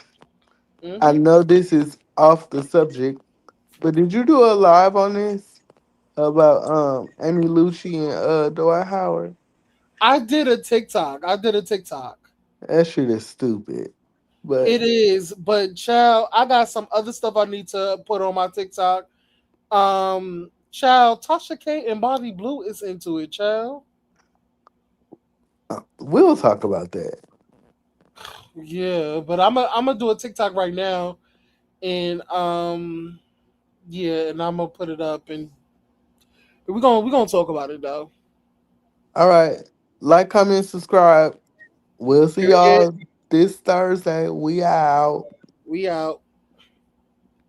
I Hmm. know this is off the subject, but did you do a live on this about Amy Lucci and Dwight Howard? I did a TikTok. I did a TikTok. That shit is stupid. But It is, but child, I got some other stuff I need to put on my TikTok. Child, Tasha K and Bobby Blue is into it, child. we'll talk about that. Yeah, but I'm gonna do a TikTok right now, and yeah, and I'm gonna put it up, and we're gonna talk about it though. All right. Like, comment, subscribe. We'll see Period. y'all this Thursday. We out. We out.